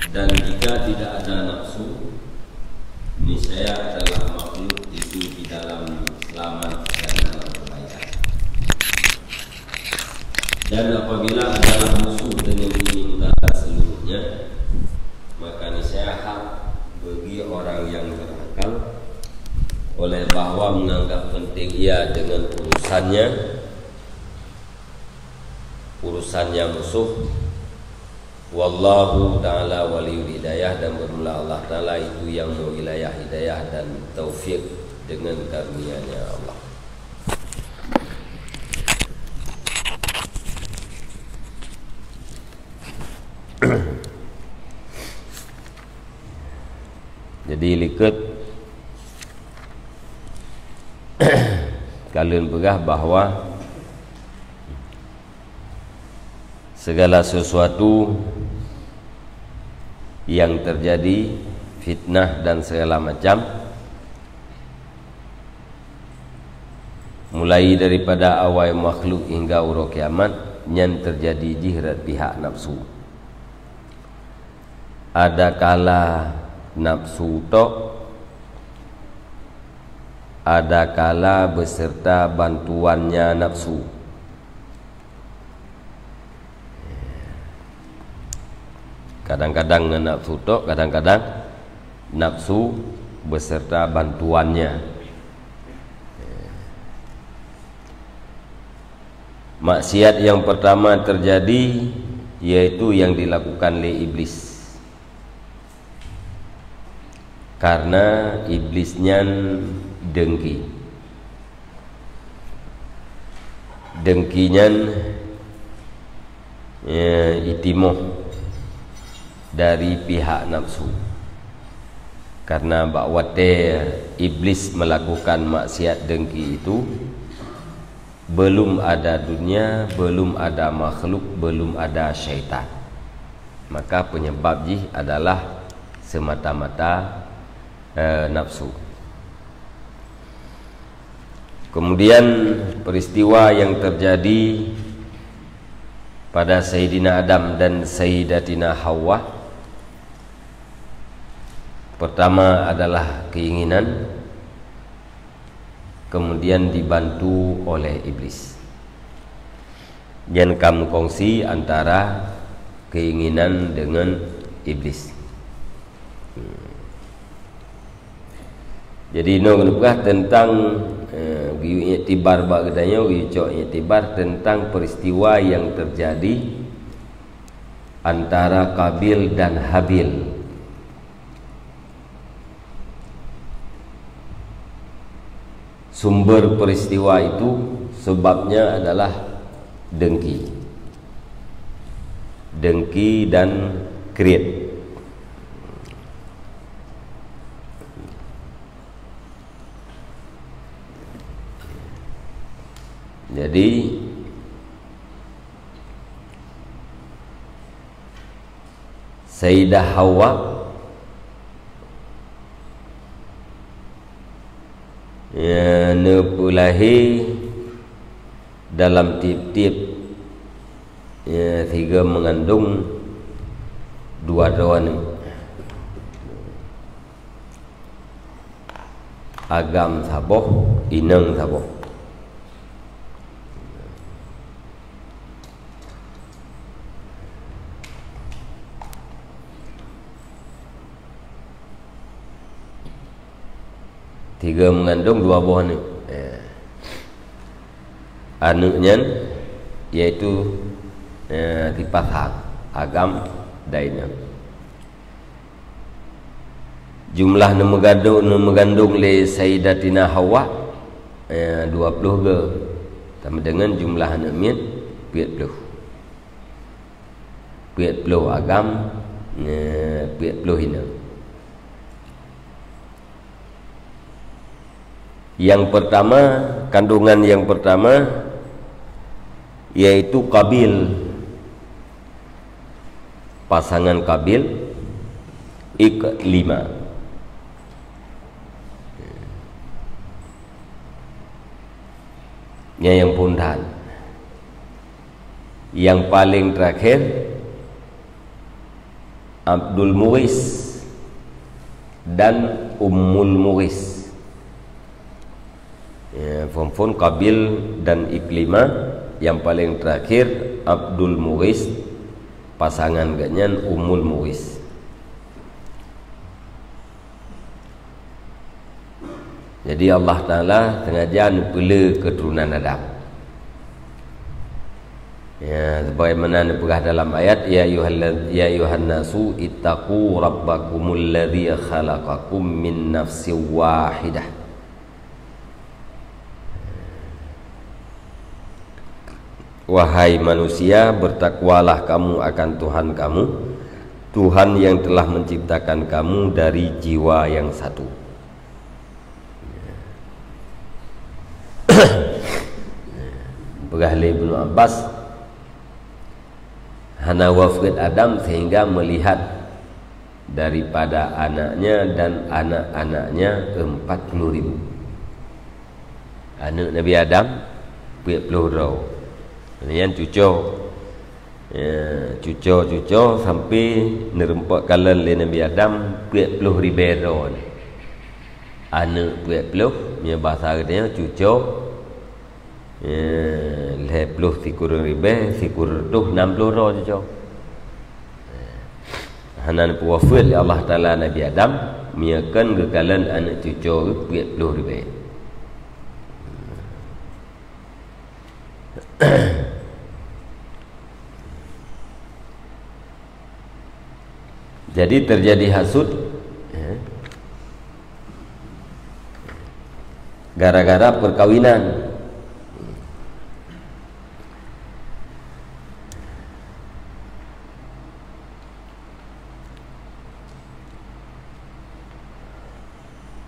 Dan jika tidak ada nafsu, niscaya adalah makhluk itu di dalam selamat dan dalam kebaikan. Dan apabila adalah musuh dengan ini utara seluruhnya, maka niscaya hak bagi orang yang berakal oleh bahwa menganggap penting ia dengan urusannya musuh. Wallahu ta'ala waliyul hidayah, dan bermula Allah ta'ala itu yang wilayah hidayah dan taufik dengan karunia-Nya Allah. Jadi likut kalian pegah bahwa segala sesuatu yang terjadi, fitnah dan segala macam, mulai daripada awal makhluk hingga urut kiamat, yang terjadi jihrat pihak nafsu. Ada kala nafsu tok, ada kala beserta bantuannya nafsu. Kadang-kadang nafsu tok, kadang-kadang nafsu beserta bantuannya. Maksiat yang pertama terjadi yaitu yang dilakukan oleh iblis. Karena iblisnya dengki. Dengkinya itimoh dari pihak nafsu. Karena bakwate iblis melakukan maksiat dengki itu, belum ada dunia, belum ada makhluk, belum ada syaitan. Maka penyebab jih adalah semata-mata nafsu. Kemudian peristiwa yang terjadi pada Sayyidina Adam dan Sayyidatina Hawa, pertama adalah keinginan, kemudian dibantu oleh iblis. Yang kamu kongsi antara keinginan dengan iblis. Jadi nukah tentang i'tibar bagdanya i'tibar tentang peristiwa yang terjadi antara Qabil dan Habil. Sumber peristiwa itu sebabnya adalah dengki dan greed. Jadi Sayyidah Hawa nepulahi dalam tip-tip tiga mengandung dua dawan agam saboh inang saboh. Tiga mengandung dua buah ni. Anaknya yaitu tipas hak agam daina. Jumlah mengandung le Sayyidatina Hawa 20 ke, sama dengan jumlah anaknya 40 agam 40 hina. Yang pertama, kandungan yang pertama yaitu Qabil, pasangan Qabil Ik-5. Yang pundan. Yang paling terakhir Abdul Mughis dan Ummul Mughis. Fon Qabil dan Iklimah. Yang paling terakhir Abdul Mughis, pasangan ganyan Ummul Mughis. Jadi Allah Ta'ala sengaja pula keturunan Adam. Ya, sebagaimana dipegah dalam ayat ya ayuhan nasu ittaqu rabbakumul ladzi khalaqakum min nafsin wahidah. Wahai manusia, bertakwalah kamu akan Tuhan kamu, Tuhan yang telah menciptakan kamu dari jiwa yang satu. Pegah Ibnu Abbas hana wafat Adam sehingga melihat daripada anaknya dan anak-anaknya 40.000. Anak Nabi Adam 40 kemudian cucu sampai nerempak kalian le Nabi Adam 40.000 anak 40 punya bahasa katanya cucu 50 sikur ribe sikur tuh 60 roh cucu. Hanan puwafil Allah Ta'ala Nabi Adam miakan kekalan anak cucu 40 ribe. Jadi terjadi hasud gara-gara perkawinan.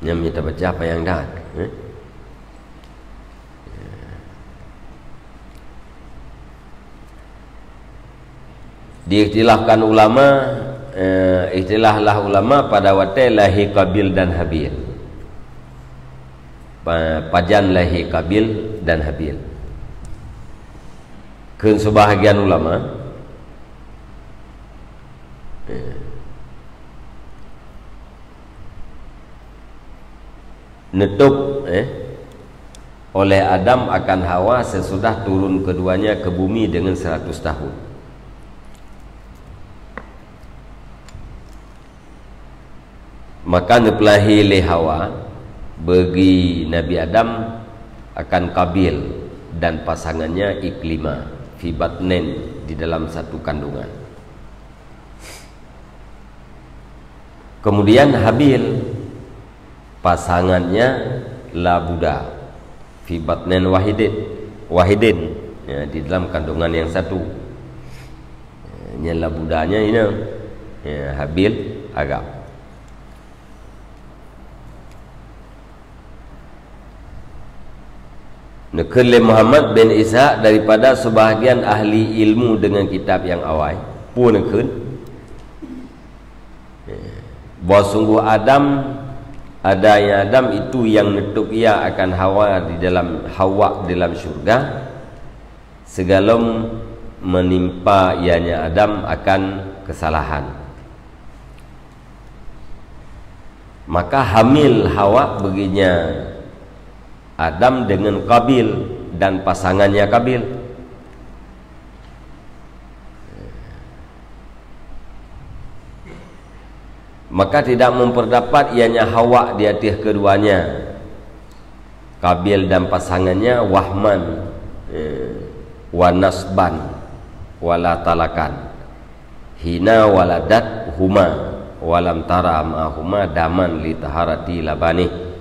Yang kita baca apa yang dah diiktilafkan ulama, istilahlah ulama pada waktu lahi Qabil dan Habil, pajan lahi Qabil dan Habil. Keun sebahagian ulama netup oleh Adam akan Hawa sesudah turun keduanya ke bumi dengan 100 tahun. Maka nepelahi le Hawa bagi Nabi Adam akan Qabil dan pasangannya Iklimah fi batnin, di dalam satu kandungan. Kemudian Habil pasangannya Labuda fi batnin wahidin ya, di dalam kandungan yang satu. Labudanya ini ya, Habil agak. Nekele Muhammad bin Isa daripada sebahagian ahli ilmu dengan kitab yang awal pun nekun bahawa sungguh adanya Adam itu yang netup ia akan Hawa di dalam syurga, segala menimpa ianya Adam akan kesalahan. Maka hamil Hawa baginya Adam dengan Qabil dan pasangannya Qabil. Maka tidak memperdapat ianya Hawa di atas keduanya, Qabil dan pasangannya wahman wa nasban wala talakan hina waladat huma walam tara ma'huma daman li taharati labani.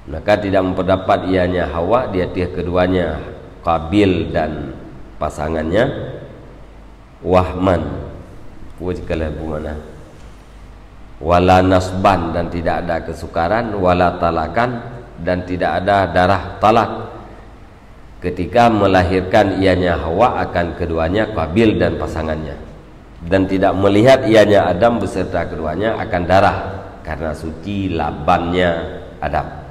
Maka tidak memperdapat ianya Hawa di atas keduanya, Qabil dan pasangannya wahman wala nasban, dan tidak ada kesukaran, wala talakan, dan tidak ada darah talak ketika melahirkan ianya Hawa akan keduanya Qabil dan pasangannya, dan tidak melihat ianya Adam beserta keduanya akan darah karena suci labannya Adam.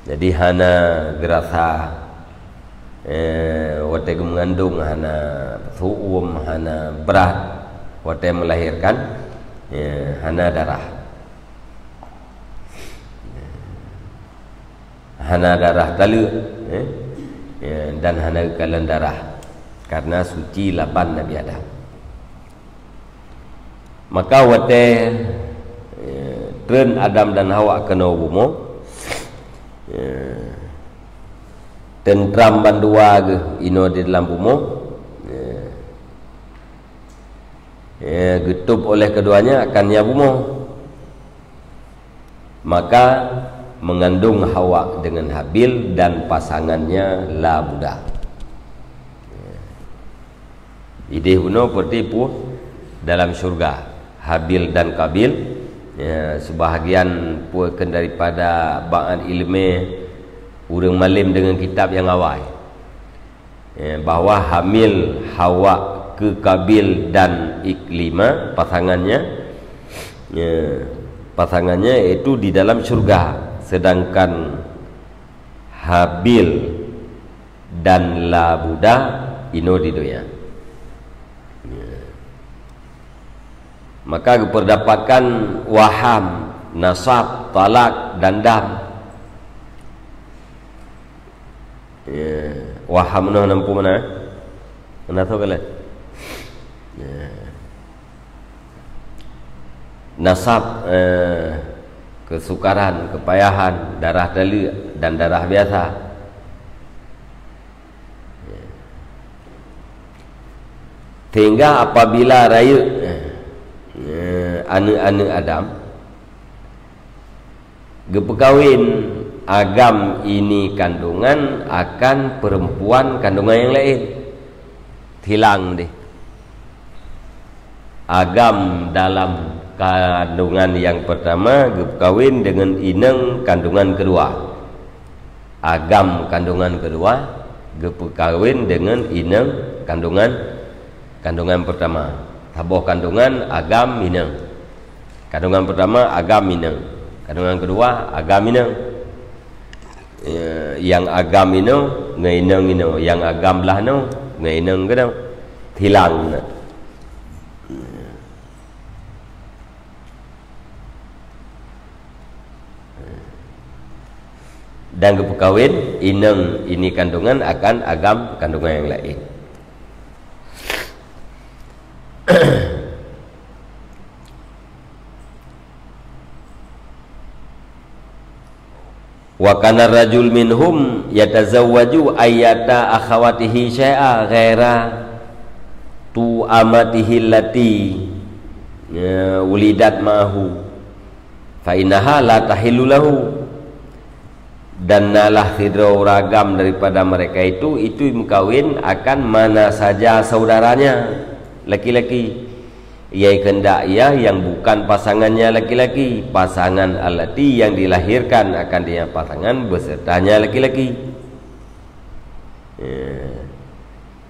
Jadi hana gerasa wate mengandung hana suum hana berat wate melahirkan hana darah talu dan hana kalan darah karena suci laban Nabi Adam. Maka wate tren Adam dan Hawa kena bumo tentram bandua ke ino di dalam bumo getub oleh keduanya akannya bumo, maka mengandung Hawa dengan Habil dan pasangannya Labuda. Ide buno pertipu dalam surga Habil dan Kabil. Sebahagian puakan daripada ba'an ilmu urang malim dengan kitab yang awal bahawa hamil Hawa ke Kabil dan Iklima pasangannya itu di dalam surga, sedangkan Habil dan Labuda ino di dunia. Maka berdapatkan waham, nasab, talak dan dam. Waham no nampu mana? Mana tahu kalian? Nasab kesukaran, kepayahan, darah dali dan darah biasa. Sehingga apabila raya anak-anak Adam gepekawin agam ini kandungan akan perempuan kandungan yang lain, hilang deh agam dalam kandungan yang pertama gepekawin dengan inang kandungan kedua, agam kandungan kedua gepekawin dengan inang kandungan pertama. Tabuh kandungan agam minang. Kandungan pertama agam minang. Kandungan kedua agam minang. Yang agam minang ngainang minang. Yang agam lah no ngainang kadang hilang. Dan kepekawin inang ini kandungan akan agam kandungan yang lain. Wa kana rajul minhum yatazawwaju ayyata akhawatihi syai'a ghaira tu amatihi allati ulidat ma'ahu fa innaha la tahillu lahu. Dan nalah hidro ragam daripada mereka itu mengkawin akan mana saja saudaranya laki-laki, ia kendak ia yang bukan pasangannya laki-laki, pasangan alati yang dilahirkan akan dia pasangan besertanya laki-laki.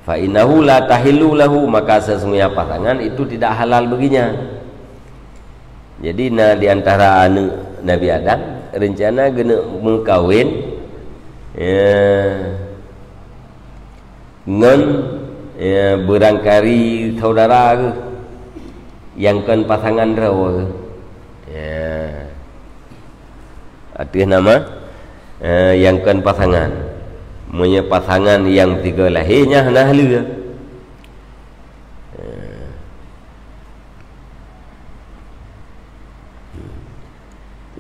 Fa innahu la tahillu lahu, maka sesungguhnya pasangan itu tidak halal baginya. Jadi di antara anak Nabi Adam rencana kena mengkawin ngan berangkari saudara ke yang kan pasangan rawa artinya nama yang kan pasangan punya pasangan yang tiga lahirnya nah lu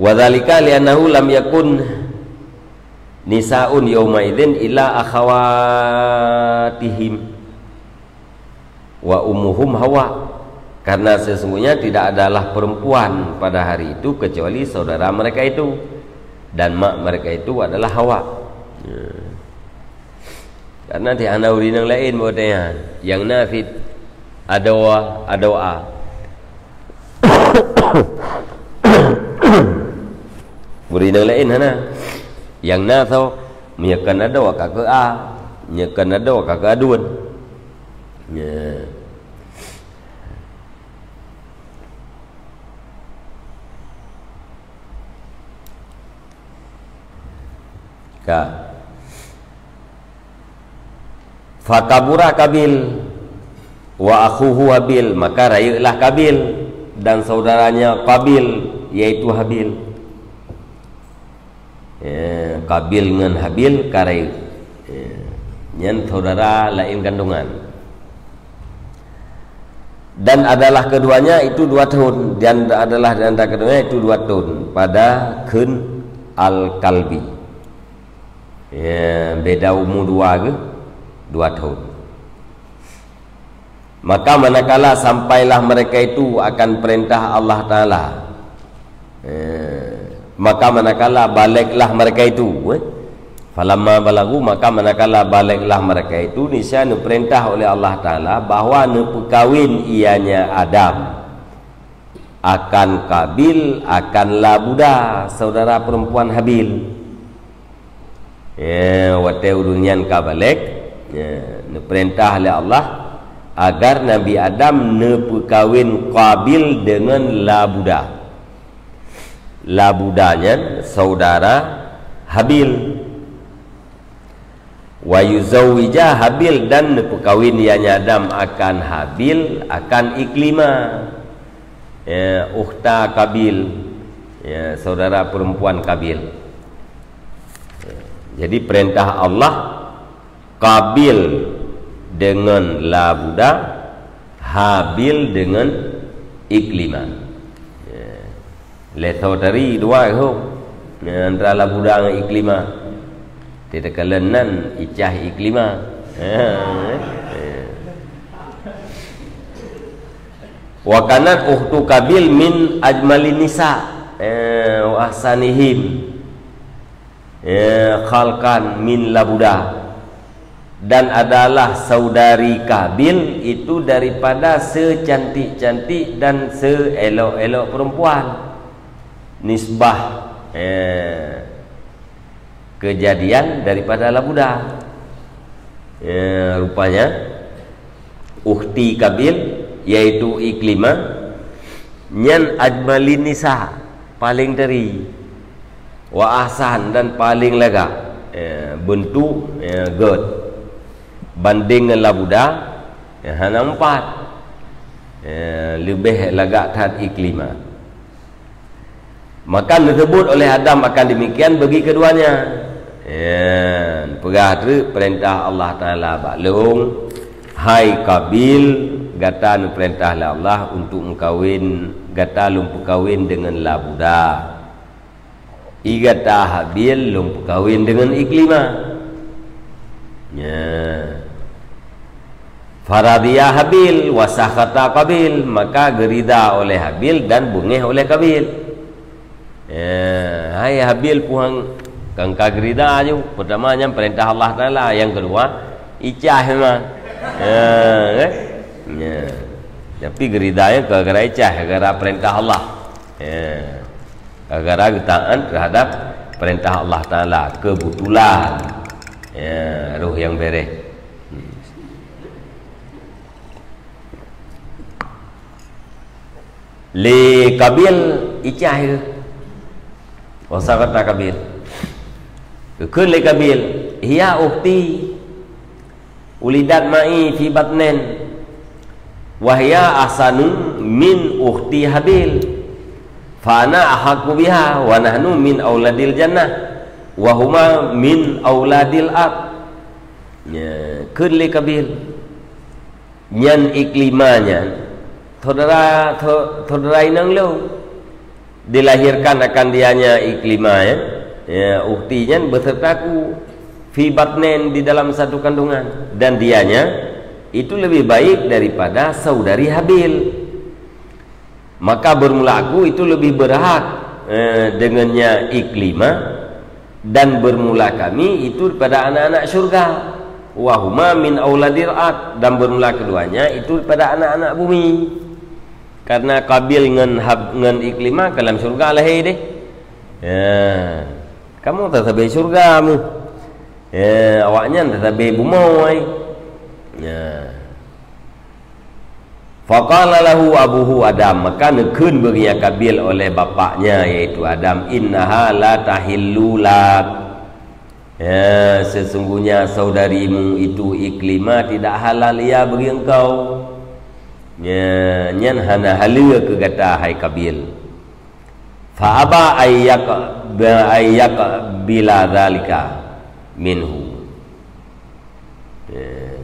wadzalika li'annahu lam yakun nisaun yawma idzin illa akhawatihim wa ummuhum Hawa, karena sesungguhnya tidak adalah perempuan pada hari itu kecuali saudara mereka itu, dan mak mereka itu adalah Hawa. Karena di anauri yang lain modenya yang nafid adoa berinang lain hana yang naso menyekan adoa kakak menyekan adoa kakak aduan Fakabura Kabil wa akhuhu Habil, maka rayalah Kabil dan saudaranya Qabil yaitu Habil. Qabil dengan Habil karai nyen saudara lain kandungan. Dan adalah keduanya itu 2 tahun, dan adalah di antara keduanya itu 2 tahun pada Kun Al-Kalbi. Beda umur 2 tahun. Maka manakala sampailah mereka itu akan perintah Allah Ta'ala, maka manakala baliklah mereka itu, falamma balagu, maka manakala baliklah mereka itu, niscaya perintah oleh Allah Ta'ala bahawa perkawin ianya Adam akan Kabil akan Labuda saudara perempuan Habil. Wate udunyan kabalik, perintah oleh Allah agar Nabi Adam perkawin Qabil dengan Labuda. Labudanya saudara Habil. Wa yuzawwija Habil, dan perkawin ianya Adam akan Habil akan Iklima, ukhta Qabil, saudara perempuan Qabil. Jadi perintah Allah Qabil dengan Labuda, Habil dengan Iklima. Saudari 2 ho antara Labuda dengan Iklima. Tidak kalenan icah Iklima. Wa kanat ukhtu Qabil min ajmalin nisa wa ahsanihim khalqan min Labuda, dan adalah saudari Qabil itu daripada secantik-cantik dan seelok-elok perempuan. Nisbah kejadian daripada Labuda. Rupanya ukhti Qabil yaitu Iklima nyan ajmalin nisa, paling teri, wa ahsan, dan paling lega bentuk god banding dengan Labuda hanya 4 lebih lega tad Iklima. Maka disebut oleh Adam akan demikian bagi keduanya. Perintah Allah Ta'ala baklung, hai Qabil, gata perintah Allah untuk mengkawin, gata lumpu kawin dengan Labuda, igata Habil lumpu kawin dengan Iklima. Faradiyah Habil wasakhata Qabil, maka gerida oleh Habil dan bungeh oleh Qabil. Hai Habil puang kang kagerida aja. Pertamanya perintah Allah Ta'ala, yang kedua icah memang. Tapi geridanya gara-gara icah, gara-gara perintah Allah, gara-gara taat terhadap perintah Allah Ta'ala. Kebetulan ruh yang bereh. Li Qabil icah ke wasakata Qabil kun li Qabil hiya ukhti ulidat ma'i fi batnin wa hiya ahsanun min ukhti Habil fa ana ahaqu biha wa nahnu min auladil jannah wa huma min auladil ard. Kun li Qabil nyan Iklimanya saudara inang lu dilahirkan akan dianya Iklima, uktinya besertaku fi batnen, di dalam satu kandungan, dan dianya itu lebih baik daripada saudari Habil. Maka bermula aku itu lebih berhak dengannya Iklima, dan bermula kami itu pada anak-anak syurga, wahuma min auladil ard, dan bermula keduanya itu pada anak-anak bumi. Karena Qabil dengan Iklima dalam syurga lah deh. Kamu tetap di syurga mu. Awaknya tetap di bumi. Faqala lahu abuhu Adam, maka nekun bagi Qabil oleh bapaknya yaitu Adam, innaha la tahillu lak. Ya, sesungguhnya saudarimu itu Iklimah tidak halal ia bagi engkau. Ya, nyan hana halia ke kata hai Qabil. Fa aba ayyak bila zalika minhu. Ya.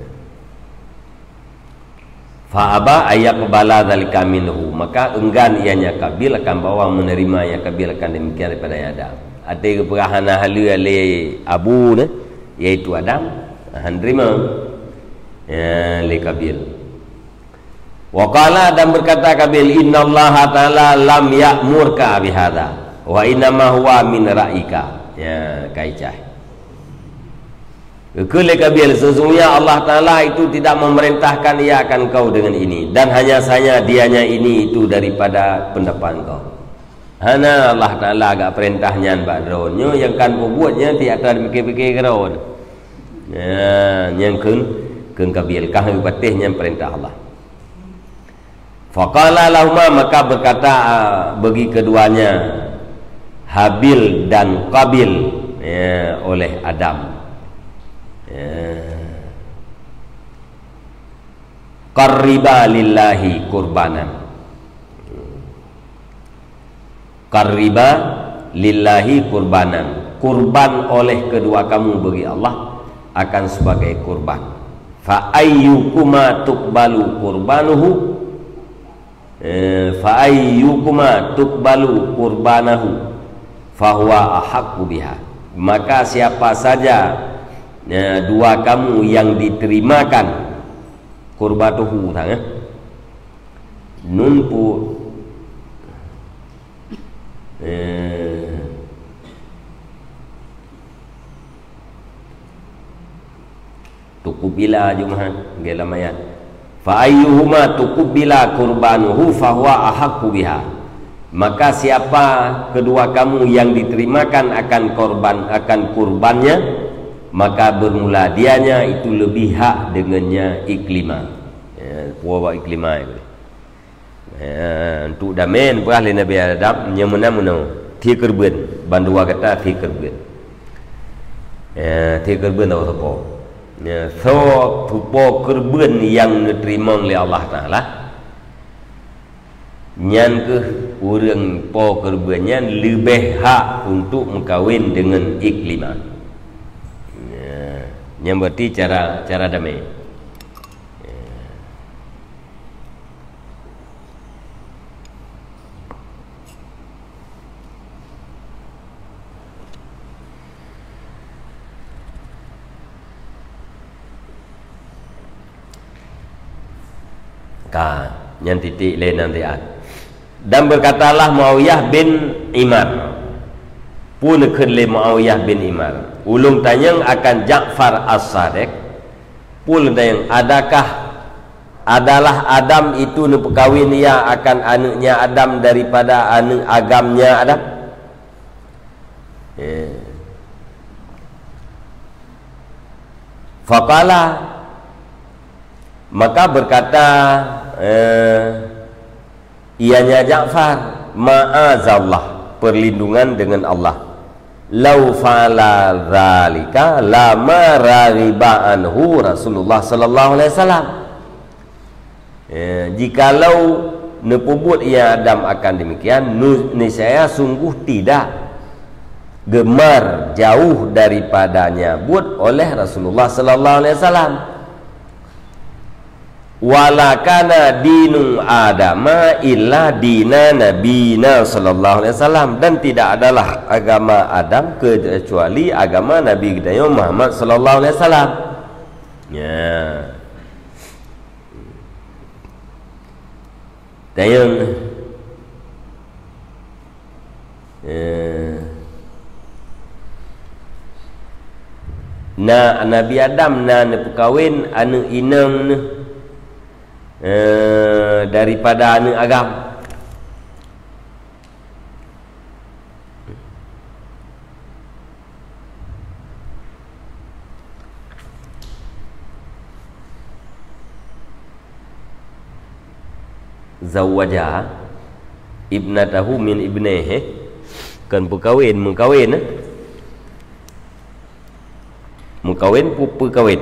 Fa aba ayyak bala zalika minhu, maka enggan ianya Qabil akan bawa menerima ya Qabil akan demikian daripada Adam. Ada keperahana halia le abu ne, iaitu Adam, han terima ya le Qabil. Wa qala, dan berkata Qabil, innallaha ta'ala lam ya'murka bihadza wa innama huwa min ra'ika. Ya, kaicah. Kekele Qabil, sesungguhnya Allah Ta'ala itu tidak memerintahkan ia akan kau dengan ini, dan hanya saja dianya ini itu daripada pendapat kau. Hana Allah Ta'ala agak perintahnya mbak dronyo yang kan buatnya tidak akan fikir-fikir kerawan. Ya, yang kun Qabil kah patihnya perintah Allah. Faqala lahuma, maka berkata bagi keduanya Habil dan Qabil ya, oleh Adam ya, qarriba lillahi qurbanan. Qarriba lillahi qurbanan, kurban oleh kedua kamu bagi Allah akan sebagai kurban. Fa ayyukuma tuqbalu qurbanuhu, fa ayyukuma tuqbalu qurbanahu fahuwa ahaqqu biha, maka siapa saja dua kamu yang diterimakan qurbatuhu nun pu tukubila jumahan gelamayat. Fa ayyuhuma tuqbila qurbanuhu fahuwa ahaqqu biha, maka siapa kedua kamu yang diterimakan akan kurbannya, maka bermula dianya itu lebih hak dengannya Iklimah. Ya, puawa Iklimah itu. Ya, untuk damen perah le Nabi Adam yang mana-mana thi kerben bandua kata thi kerben. Ya, thi kerben tahu apa? Ya, so tupo kurban yang diterima oleh Allah Ta'ala nyan ke orang po kurbannya lebih hak untuk mengkawin dengan Iklimah ya, yang berarti cara damai ya. Yang titik lain nanti dan berkatalah Muawiyah bin Imar pun kenle Muawiyah bin Imar ulung tanyang akan Ja'far As-Sadiq pun tanyang adalah Adam itu nepekawin ia akan anaknya Adam daripada anak agamnya Adam Faqala, maka berkata ianya Ja'far, ma'azallah, perlindungan dengan Allah, lau fa'ala dzalika lama raghiba anhu Rasulullah sallallahu alaihi wasallam. Jikalau nepubut ia Adam akan demikian, niscaya sungguh tidak gemar jauh daripadanya buat oleh Rasulullah sallallahu alaihi wasallam. Wala kana dinu adama illa dina nabina sallallahu alaihi wasallam, dan tidak adalah agama Adam kecuali agama Nabi kita Muhammad sallallahu alaihi wasallam. Ya. Dayang na Nabi Adam na nepekawin anu inang daripada anu agam. Zawaja ibnatahu min ibnihi, kan mengkawin Mukawin pupa kawin.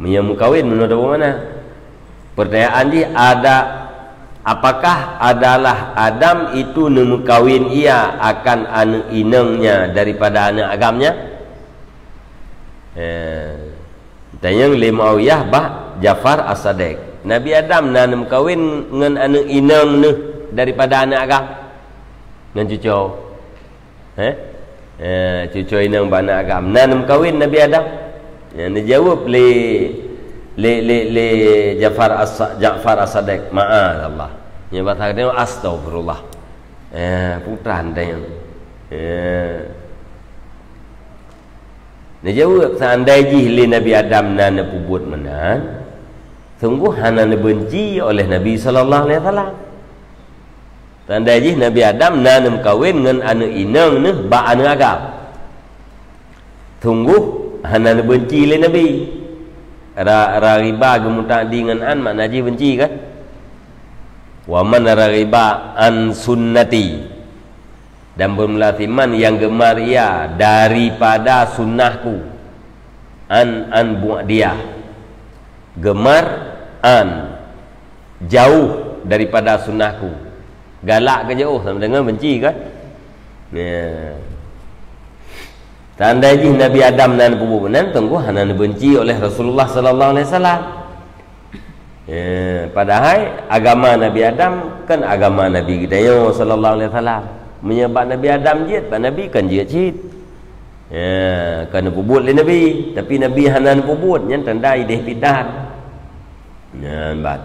Mukawin menurut mana? Pertanyaan dia ada, apakah adalah Adam itu mukawin ia akan anak inangnya daripada anak agamnya? Tanya Muawiyah bah Ja'far As-Sadiq. Nabi Adam nak mukawin dengan anak inang ni daripada anak agam. Dengan cucu. Cucu inang ba anak agam. Nak mukawin Nabi Adam. Dia jawab le Ja'far As-Sadiq. Ma'azallah. Dia kata dia astagfirullah. Putran dia. Dia jawab seandainya le Nabi Adam nak pubut menan, sungguh hana benci oleh Nabi sallallahu alaihi wasallam. Seandainya Nabi Adam nak kahwin dengan anak inang ni ba anak agam, sungguh hana benci oleh Nabi. Riba gemutak dengan an makna ji benci kan? Wa man riba an sunnati, dan bermulatiman yang gemar ia daripada sunnahku, an buat dia gemar an jauh daripada sunnahku, galak ke jauh sama dengan benci kan? Tandanya Nabi Adam dan perbuatan tunggu hana benci oleh Rasulullah sallallahu alaihi wasallam. Padahal agama Nabi Adam kan agama Nabi kita yo sallallahu alaihi wasallam. Menyebab Nabi Adam jid, pak Nabi kan jid cid. Kena pubut oleh Nabi, tapi Nabi hana pubut yang tandai deh pidan. Bat.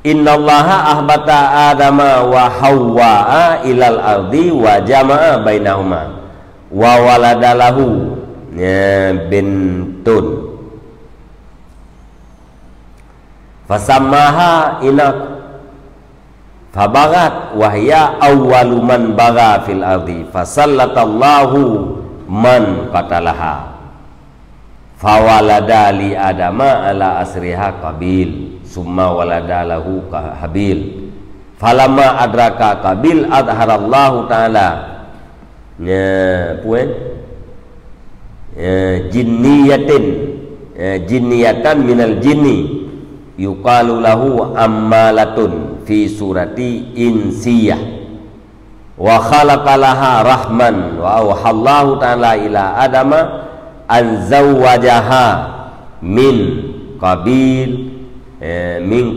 Innallaha ahbata Adama wa Hawwa ilal ardi wa jama'a bainahuma wa waladalahu bintun fasammaha inak fabagat wahya awwalu man baga fil ardi fasallatallahu man qatalaha fawalada li adama ala asriha qabil summa waladalahu habil falamma adraka qabil adharallahu ta'ala jinniyatan minal jinni yuqalu lahu ammalatun fi surati insiyah wa khalaqalaha rahman wa awhallahu ta'ala ila adama an zawwajaha min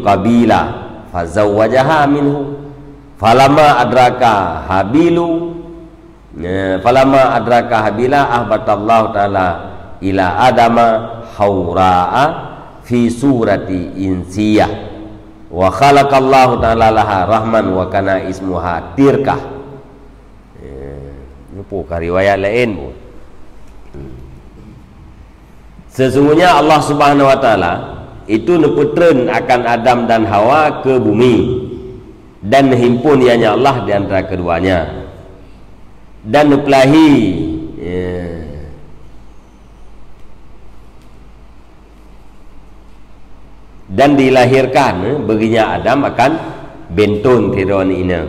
qabila fazawwajaha minhu falamma adraka habilu falamma adraka habila ahbatallahu ta'ala ila adama haura'a fi surati insiyah wa khalaqallahu ta'ala laha rahman wa kana ismuha tirkah. Ini bukan riwayat lain pun. Sesungguhnya Allah subhanahu wa ta'ala itu neputren akan Adam dan Hawa ke bumi dan himpun ianya Allah di antara keduanya dan nepelahi dan dilahirkan baginya Adam akan bentun tiron ina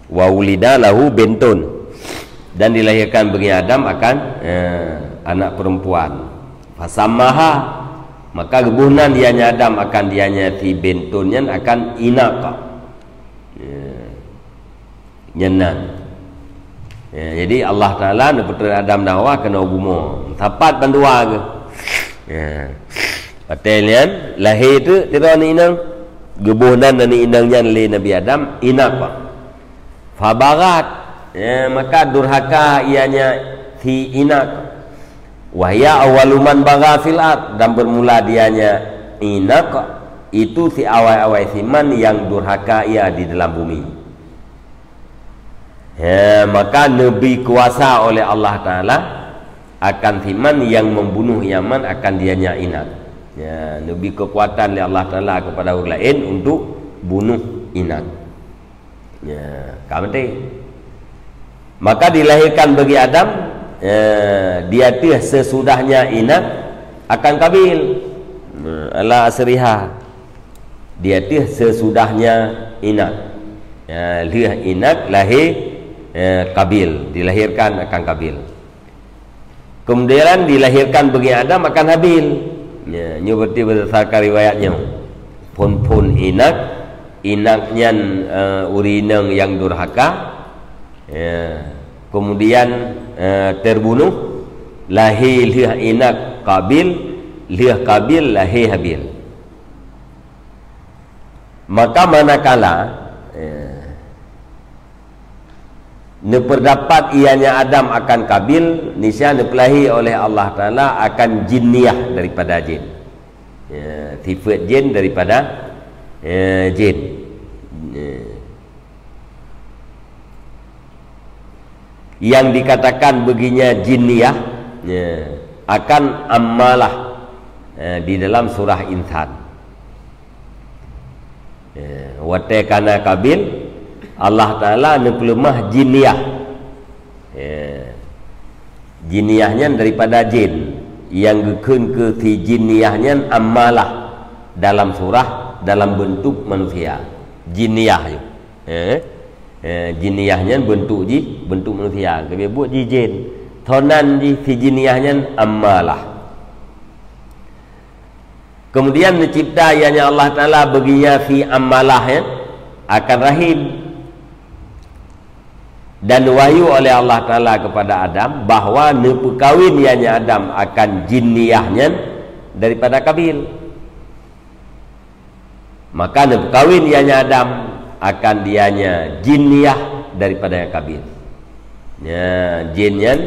wa ulida lahu bentun, dan dilahirkan bagi Adam akan anak perempuan fasammaha, maka gebunan dianya Adam akan dianya ti bentunnya akan inaka nyenan. Jadi Allah Ta'ala neputera Adam dan Hawa kena gumo tapat bandua ke patelian lahir tu tiron inang gebunan dan inangnya le Nabi Adam inaka fabarat, maka durhaka ianya ti inak wahya awaluman baga fil ard, dan bermula dianya inak itu si awal-awal siman yang durhaka ia di dalam bumi. Maka Nabi kuasa oleh Allah Ta'ala akan siman yang membunuh Yaman akan dianya inak. Nabi kekuatan oleh Allah Ta'ala kepada orang lain untuk bunuh inak. Maka dilahirkan bagi Adam, dia tuh sesudahnya inak akan kabil ala asriha, dia tuh sesudahnya inak Liah Inak lahir Kabil, dilahirkan akan Kabil. Kemudian dilahirkan bagi Adam akan Habil. Ini berarti berdasarkan riwayatnya. Pun inaknya urinang yang durhaka, kemudian terbunuh, lahir liah Inak Kabil, liah Kabil lahir Habil. Maka manakala neperdapat ianya Adam akan Kabil, niscaya nepelahi oleh Allah Ta'ala akan jinniah daripada jin, sifat jin daripada jin. Yang dikatakan baginya jinniah akan ammalah di dalam surah Insan. Wate kana Kabil, Allah Ta'ala nepelemah jinniah, jinniahnya daripada jin, yang gekun ke si jinniahnya ammalah dalam surah dalam bentuk manusia. Jinniah jinniahnya bentuk manusia, kami buat jin thonan si jinniahnya ammalah. Kemudian mencipta ianya Allah Ta'ala baginya fi ammalah akan rahim, dan wahyu oleh Allah Ta'ala kepada Adam bahawa nepekawin ianya Adam akan jinniahnya daripada Kabil. Maka nepekawin ianya Adam akan dianya jinniah daripada Kabil. Jinnya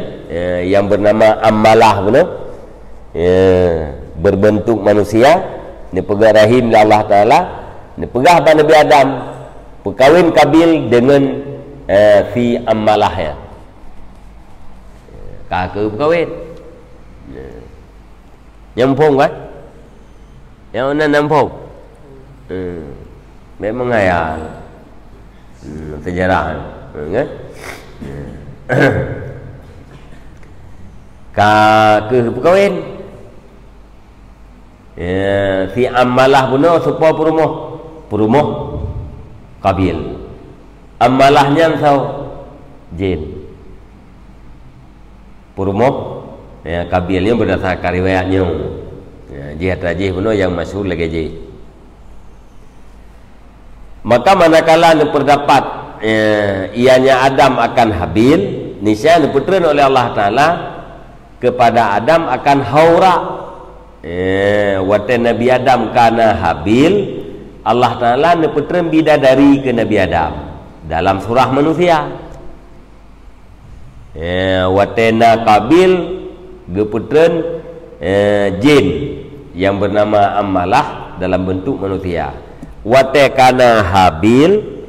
yang bernama ammalah benar, berbentuk manusia, nepegah rahim Allah Ta'ala, nepegah Nabi Adam, pekawin Kabil dengan fi ammalah kakak berkahwin nyampung kan, yang mana nyampung memang ayah sejarah kan. Kakak berkahwin fi ammalah benar supaya perumoh Kabil. Ammalahnya tahu jin, perumoh Kabilnya berdasarkan riwayatnya. Jihad rajih benar yang masyhur lagi jih. Maka manakala terdapat ianya Adam akan Habil, niscaya diputrakan oleh Allah Ta'ala kepada Adam akan Haura. Watan Nabi Adam kana Habil, Allah Ta'ala diputrakan bidadari ke Nabi Adam dalam surah manusia. Watena Kabil geputran jin yang bernama Ammalah dalam bentuk manusia. Watekana Habil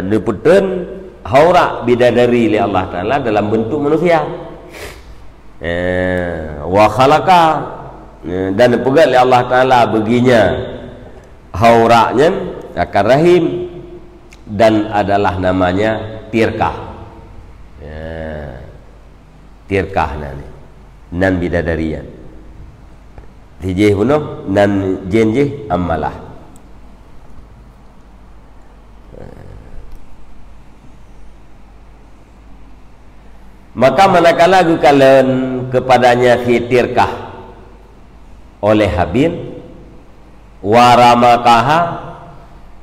geputran Haura bidadari oleh Allah Ta'ala dalam bentuk manusia. Wa khalaqa dan pegat oleh Allah Ta'ala baginya Hauranya akan rahim, dan adalah namanya Tirkah. Tirkah nan bidadarian dijih bunuh nan jenjih Ammalah. Maka manakala gukalan kepadanya si Tirkah oleh Habil, waramakaha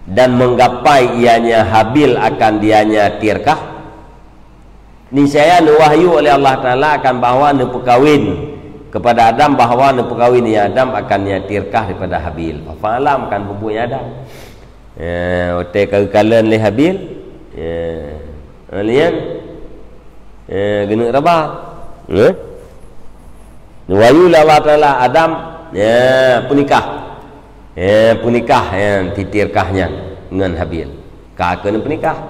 dan menggapai ianya Habil akan dianya Tirkah, niscaya wahyu oleh Allah Ta'ala akan bahawa nepekawin kepada Adam, bahawa nepekawin ya Adam akan ya Tirkah daripada Habil. Fa'alam kan bubunya Adam otak kekalan le Habil alian gena rabah wahyu oleh Allah Ta'ala Adam punikah punikah yang titirkahnya dengan Habil, kakak penikah.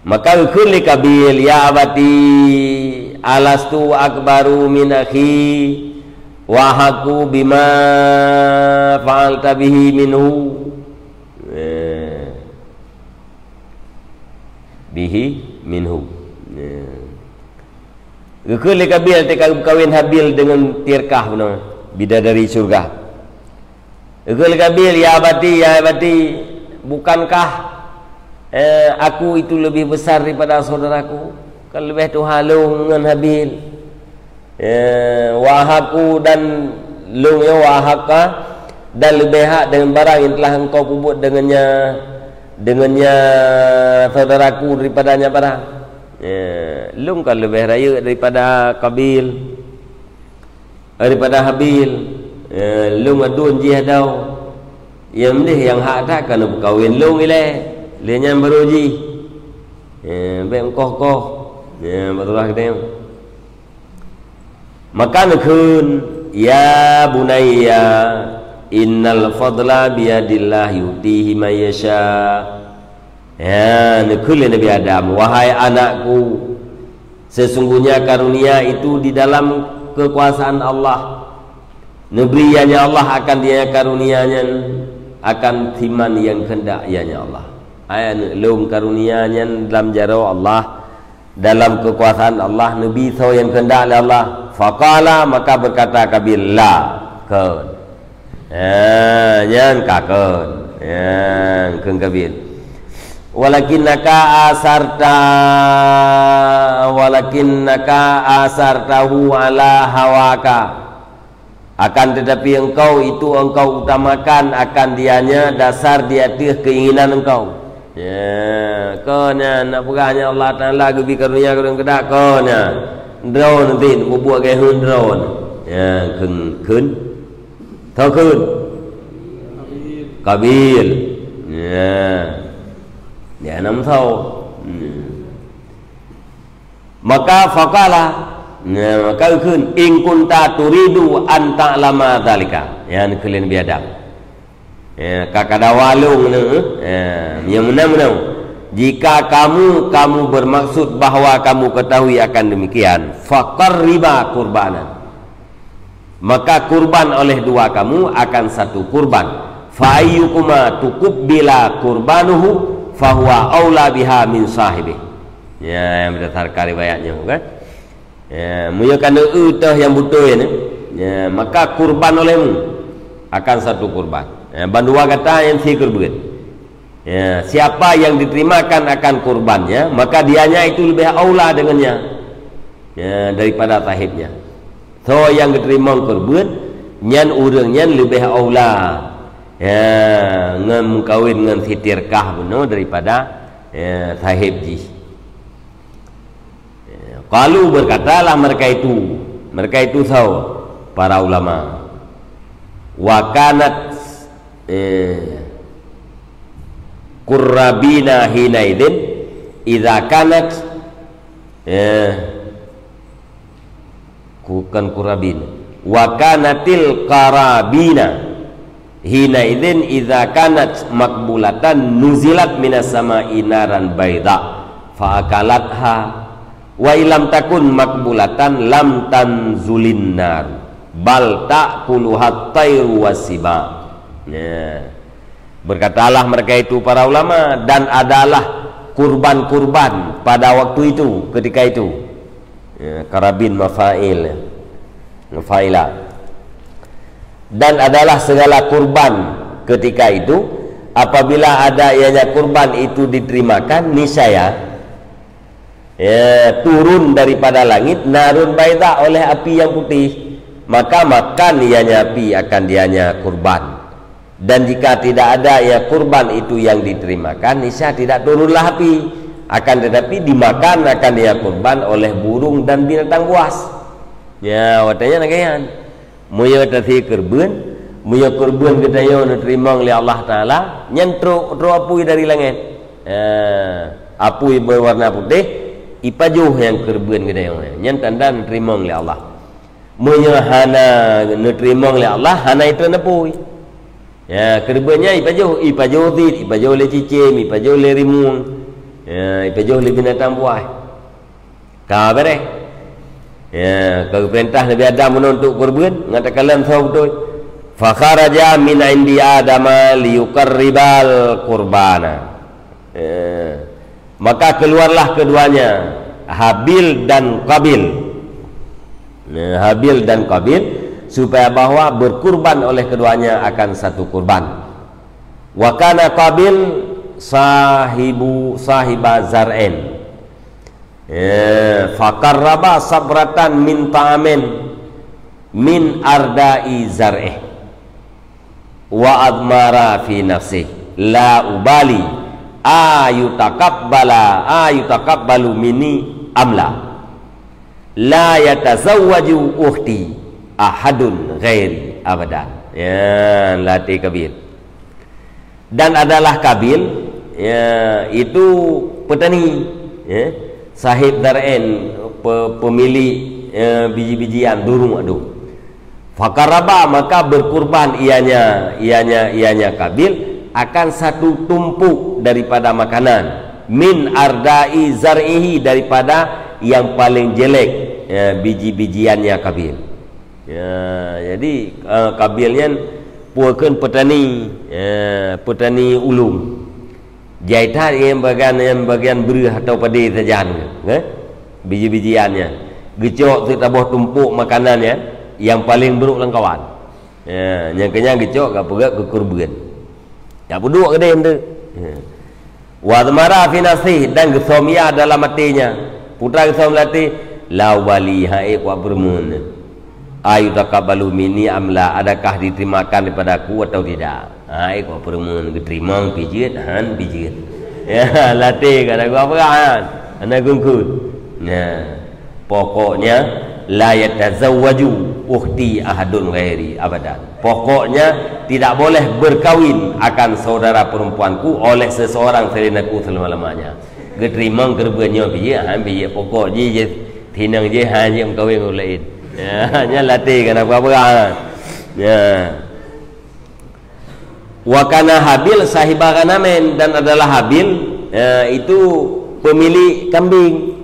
Maka kulli Kabil, ya abati alastu akbaru min akhi wa haku bima fa'alta bihi minhu kulli Kabil tekak kawin Habil dengan Tirkah bidadari surga. Kulli Kabil, ya abati bukankah aku itu lebih besar daripada saudaraku? Kan lebih tu halung dengan Habil. Wahaku dan lung ya wahaka, dan lebih hak dengan barang yang telah engkau puput dengannya saudaraku daripadanya barang. Lung kan lebih raya daripada Qabil, daripada Habil. Lung adun jihadau yang mendih yang hak tak kena berkahwin lung ile lianya beruji baik koh betul lah kita. Maka nekun ya bunayya innal fadla biyadillah yutihi man yasha. Nekun Nabi Adam, wahai anakku, sesungguhnya karunia itu di dalam kekuasaan Allah. Neberiannya Allah akan dia karunianya akan timan yang hendak ianya Allah. Ayat lum karunianya dalam jaro Allah, dalam kekuasaan Allah. Nabi tahu yang hendak oleh Allah. Faqala, maka berkata Qabil, la kan. Yang kakon. Yang kan Qabil. Walakinnaka asartahu ala hawaka. Akan tetapi engkau utamakan akan dianya dasar di atas keinginan engkau. Konya nak perahnya Allah Ta'ala gebi karunia kurang kedak konya. Drone nanti buat gaya drone. Kun. Tahu kun? Qabil. Ya nam tahu. Maka faqala, maka kun in kunta turidu an ta'lama dzalika. Yang kalian biadab. Kakada walung yang menang. Jika kamu bermaksud bahawa kamu ketahui akan demikian, faqarriba qurbanan, maka kurban oleh dua kamu akan satu kurban. Fa ayyukuma tuqbila qurbanuhu fahuwa aula biha min sahibi. Ya, yang berdasarkan riwayatnya kan. Menunjukkan utah yang butuh ini. Maka kurban olehmu akan satu kurban. Bandua kata yang si kurban. Siapa yang diterimakan akan kurbannya, maka dianya itu lebih aula dengannya daripada sahibnya. So yang diterima kurban, nyan urangnya lebih aula ngan kawin dengan fitirkah benar daripada sahib ji. Kalau berkatalah mereka itu tahu para ulama, wakanat kurrabina hinaidin idza kanat bukan kurabin, wakanatil karabina hinaidin idza kanat makbulatan nuzilat minas sama'i naran baida fa akalatha wa ilam takun makbulatan lam tanzulin nar bal ta'kuluhat tayru wasiba. Berkatalah mereka itu para ulama, dan adalah kurban-kurban pada waktu itu, ketika itu karabin mafaila, dan adalah segala kurban ketika itu apabila ada ianya kurban itu diterimakan, niscaya turun daripada langit narun baida oleh api yang putih, maka makan ianya api akan dianya kurban. Dan jika tidak ada ya kurban itu yang diterimakan, niscaya tidak turunlah api, akan tetapi dimakan akan dia kurban oleh burung dan binatang buas. Ya, watanya nagayan. Muya tasi kurban, muya kurban kita yo diterima oleh Allah Taala, nyentro apui dari langit. Apui berwarna putih, ipajuh yang kurban kita yo. Nyen tanda diterima oleh Allah. Muya hana diterima oleh Allah, hana itu napui. Ya, kerbanya ipajuh tit, ipajuh le cicim, ipajuh le rimun, ipajuh le binatang buah. Kau bereh? Ya, kalau perintah Nabi Adam untuk kurban, mengatakan dalam sahih betul. Fa kharaja min indi Adam liyuqarribal qurbana. Maka keluarlah keduanya, Habil dan Qabil. Habil dan Qabil, supaya bahwa berkurban oleh keduanya akan satu kurban. Wa kana Qabil sahiba zar'in, fakarraba sabratan min ta'amin min ardai zar'ih wa admara fi nafsih la ubali ayutakabbalu mini amla la yatazawwaju ukhti ahadun ghairi abada. Ya, latih Qabil. Dan adalah Qabil, ya, itu petani, ya, sahib dar'in, pemilik biji-bijian durung adu. Fakaraba, maka berkurban ianya Qabil akan satu tumpuk daripada makanan min ardai zar'ihi, daripada yang paling jelek, ya, biji-bijiannya Qabil. Ya, jadi Qabilnya puakan petani, petani ulung jaitan yang bagian berih atau padi saja, biji-bijiannya gecok tu tabuh tumpuk makanannya yang paling buruk langkawan, yang kenyang gecok gak pegat ke kurban, tak peduk ke dia tu. Wa admara fi nafsihi, dan gesomia dalam hatinya, putra gesom latih la wali hae wa bermun ayutakabbalu minni amla, adakah diterimakan daripada aku atau tidak. Ai kau permun diterima pijit han pijit. Ya, latih kata gua apa kan? Anak gungkut. Nah, pokoknya la yatazawwaju ukhti ahadun ghairi abadan. Pokoknya tidak boleh berkawin akan saudara perempuanku oleh seseorang selain aku selama-lamanya. Diterima kerbannya pijit han pijit, pokok je tinang je han je kawin orang lain. Ya, hanya latih kan apa kan. Ya. Wa kana Habil sahiba ghanamin, dan adalah Habil, itu pemilik kambing,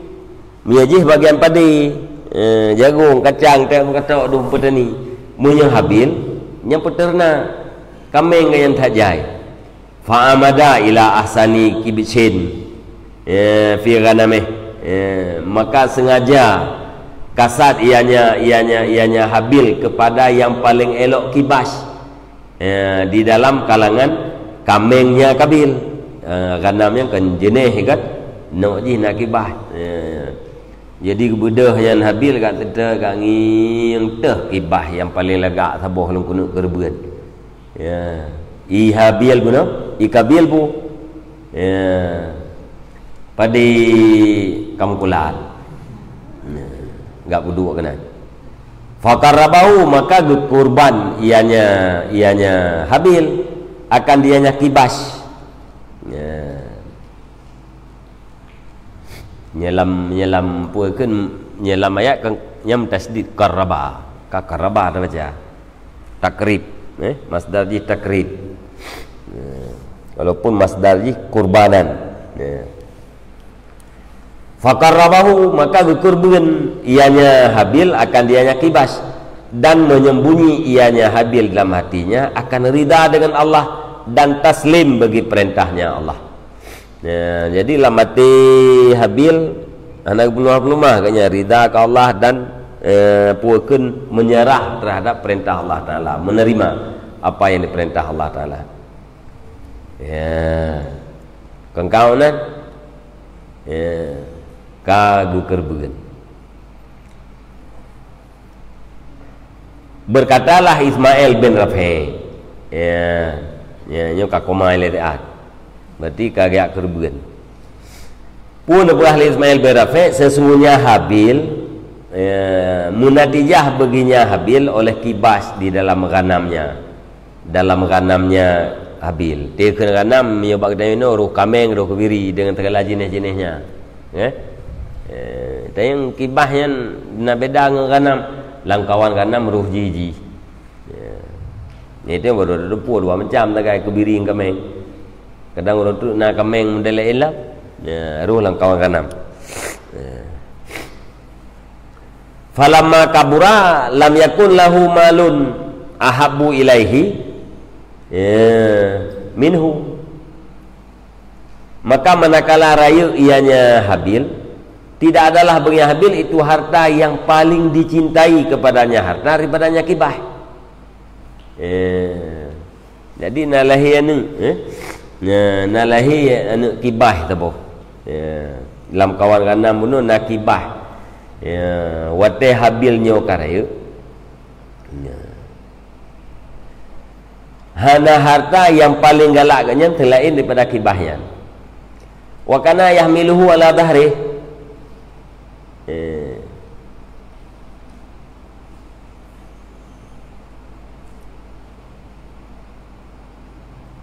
miajih bagian padi, jagung, kacang, teh kata dum petani. Munyo Habil nya peternak kambing yang tajai. Fa amada ila ahsani kibicin fi ghanamih, maka sengaja kasat ianya Habil kepada yang paling elok kibas, di dalam kalangan kambingnya Qabil. Ganamnya kan jenis kan nak ji nak kibas, jadi kebudahnya Habil kat kita kat nging teh kibas yang paling lagak saboh long kunuk kerbuan. Ya, i Habil guna i Qabil bu, ya, padi kamkulan gak berdua kena. Fakarabahu, maka kurban ianya Habil akan dianya kibas, ya. Nyelam puakeun nyelam ayat kan nyam tasdid karaba, ka karaba ada baca takrib, masdar ji takrib, walaupun masdar ji kurbanan, ya. Fakarabahu, maka kurban ianya Habil akan dianya kibas, dan menyembunyi ianya Habil dalam hatinya akan ridha dengan Allah dan taslim bagi perintahnya Allah. Ya, jadi dalam hati Habil anak pelumah katanya ridha ke Allah dan puakeun menyerah terhadap perintah Allah Taala, menerima apa yang diperintah Allah Taala. Ya, kengkaunan, ya, kagu kerbuan. Berkatalah Ismail bin Rafi, nyo kakomai leat, berarti kagak kerbuan. Pun ahli Ismail bin Rafi, sesungguhnya Habil, munatijah baginya Habil oleh kibas di dalam ghanamnya Habil. Dia kena ghanam nyobak dayno roh kameng roh kebiri dengan segala jenis-jenisnya, yang kibahnya na beda dengan ganam, langkawan ganam ruh jiji, itu baru ada dua macam tagai kebiri dengan kameng. Kadang orang tu na kameng model elap, ruh langkawan ganam. Falamma kabura lam yakun lahu malun ahabbu ilaihi minhu, maka manakala raya ianya Habil, tidak adalah bagi Habil itu harta yang paling dicintai kepadanya harta daripadanya kibah. Jadi nalahi anu nalahi anu kibah tapo. Dalam kawan ganam bunuh nak kibah. Wate habil nyo karaya. Hana harta yang paling galaknya selain daripada kibahnya. Wa kana yahmiluhu ala dhahri.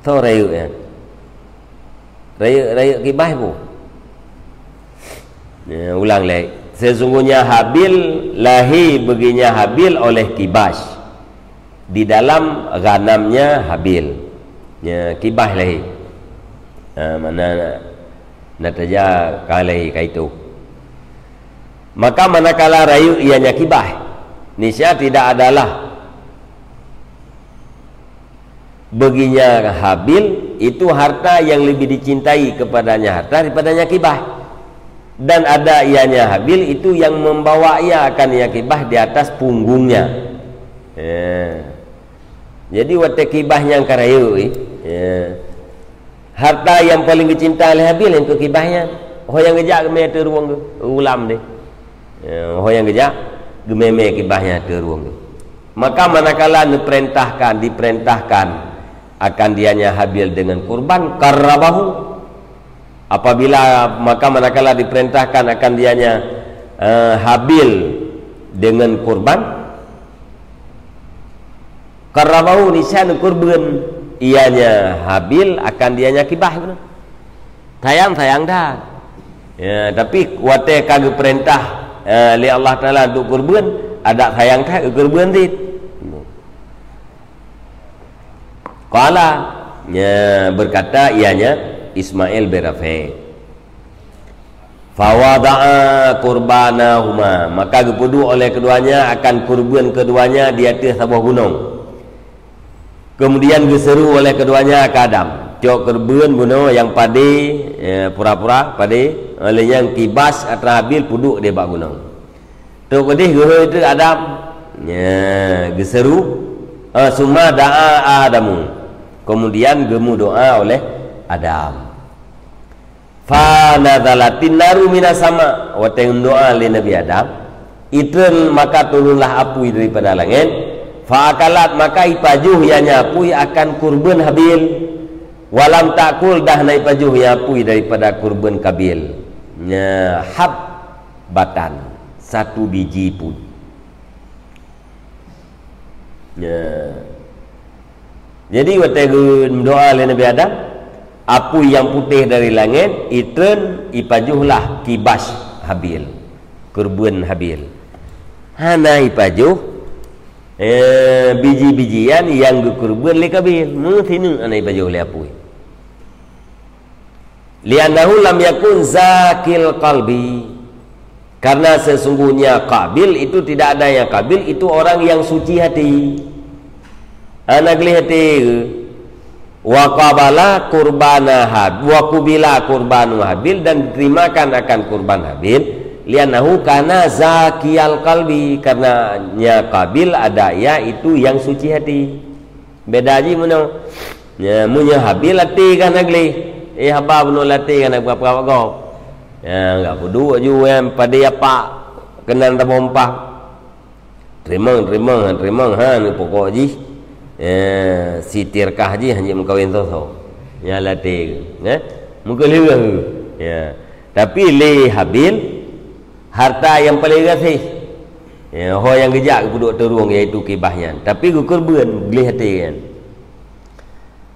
Tahu rayu ya. Rayu kibah bu. Ulang lagi. Sesungguhnya Habil lahir baginya Habil oleh kibas di dalam ganamnya Habil. Kibah lahir. Mana nataja kalai kaitu. Maka manakala rayu ianya kibah, niscaya tidak adalah baginya Habil itu harta yang lebih dicintai kepadanya harta daripadanya kibah. Dan ada ianya Habil itu yang membawa ia akan ia kibah di atas punggungnya. Jadi wate kibahnya yang karayu harta yang paling dicintai oleh Habil itu kibahnya. Oh yang gejak gemeh teruang ulam deh. Oh yang gejak gemeh kibahnya teruang. Maka manakala diperintahkan akan dianya Habil dengan kurban karabahu. Apabila maka manakala diperintahkan akan dianya Habil dengan kurban karabahu nisan kurban ianya Habil akan dianya kibah. Sayang dah. Ya, tapi wate kagak perintah li Allah Taala untuk kurban ada sayang dah kurban dit. Qala ya, berkata ianya Ismail bin Rafi, fawada'a qurbanahuma, maka gepudu oleh keduanya akan kurban keduanya di atas sebuah gunung. Kemudian diseru oleh keduanya ke Adam, cok kurban bunuh yang padi pura-pura padi oleh yang kibas atau Habil puduk di bawah gunung. Tu kedih gehe itu Adam ya geseru summa da'a Adamu, kemudian gemu doa oleh Adam. Fa nadzalatin naru minas sama, wa doa li Nabi Adam, itun maka turunlah api daripada langit. Fa akalat maka ipajuh ianya api akan kurban Habil, walam takul dah naik pajuh ya api daripada kurban Kabil. Nya habbatan, satu biji pun. Jadi wa doa li Nabi Adam, apu yang putih dari langit itun ipajuhlah kibas Habil, kurban Habil. Hana ipajuh biji-bijian yang dikurban li Kabil. Mutinu ana ipajuh li apu. Li'annahu lam yakun zakil qalbi, karena sesungguhnya Kabil itu tidak ada yang Kabil itu orang yang suci hati. Anak li hati wa qabala qurbana Habil wa qubila qurbanu Habil, dan diterimakan akan kurban Habil lianahu kana zakiyal qalbi, karena nya Qabil ada ya itu yang suci hati. Beda aja mana ya munya Habil hati kan agli haba bunuh hati kan apa go ya enggak kudu aju yang pada apa kenan tabompah terima ni pokok ji si tirkah je hanya mengkawin so ya latih mungkin ya, tapi li Habil harta yang paling kasih ya, ho yang gejak buduk terung iaitu kibahnya, tapi kurban beli hati kan.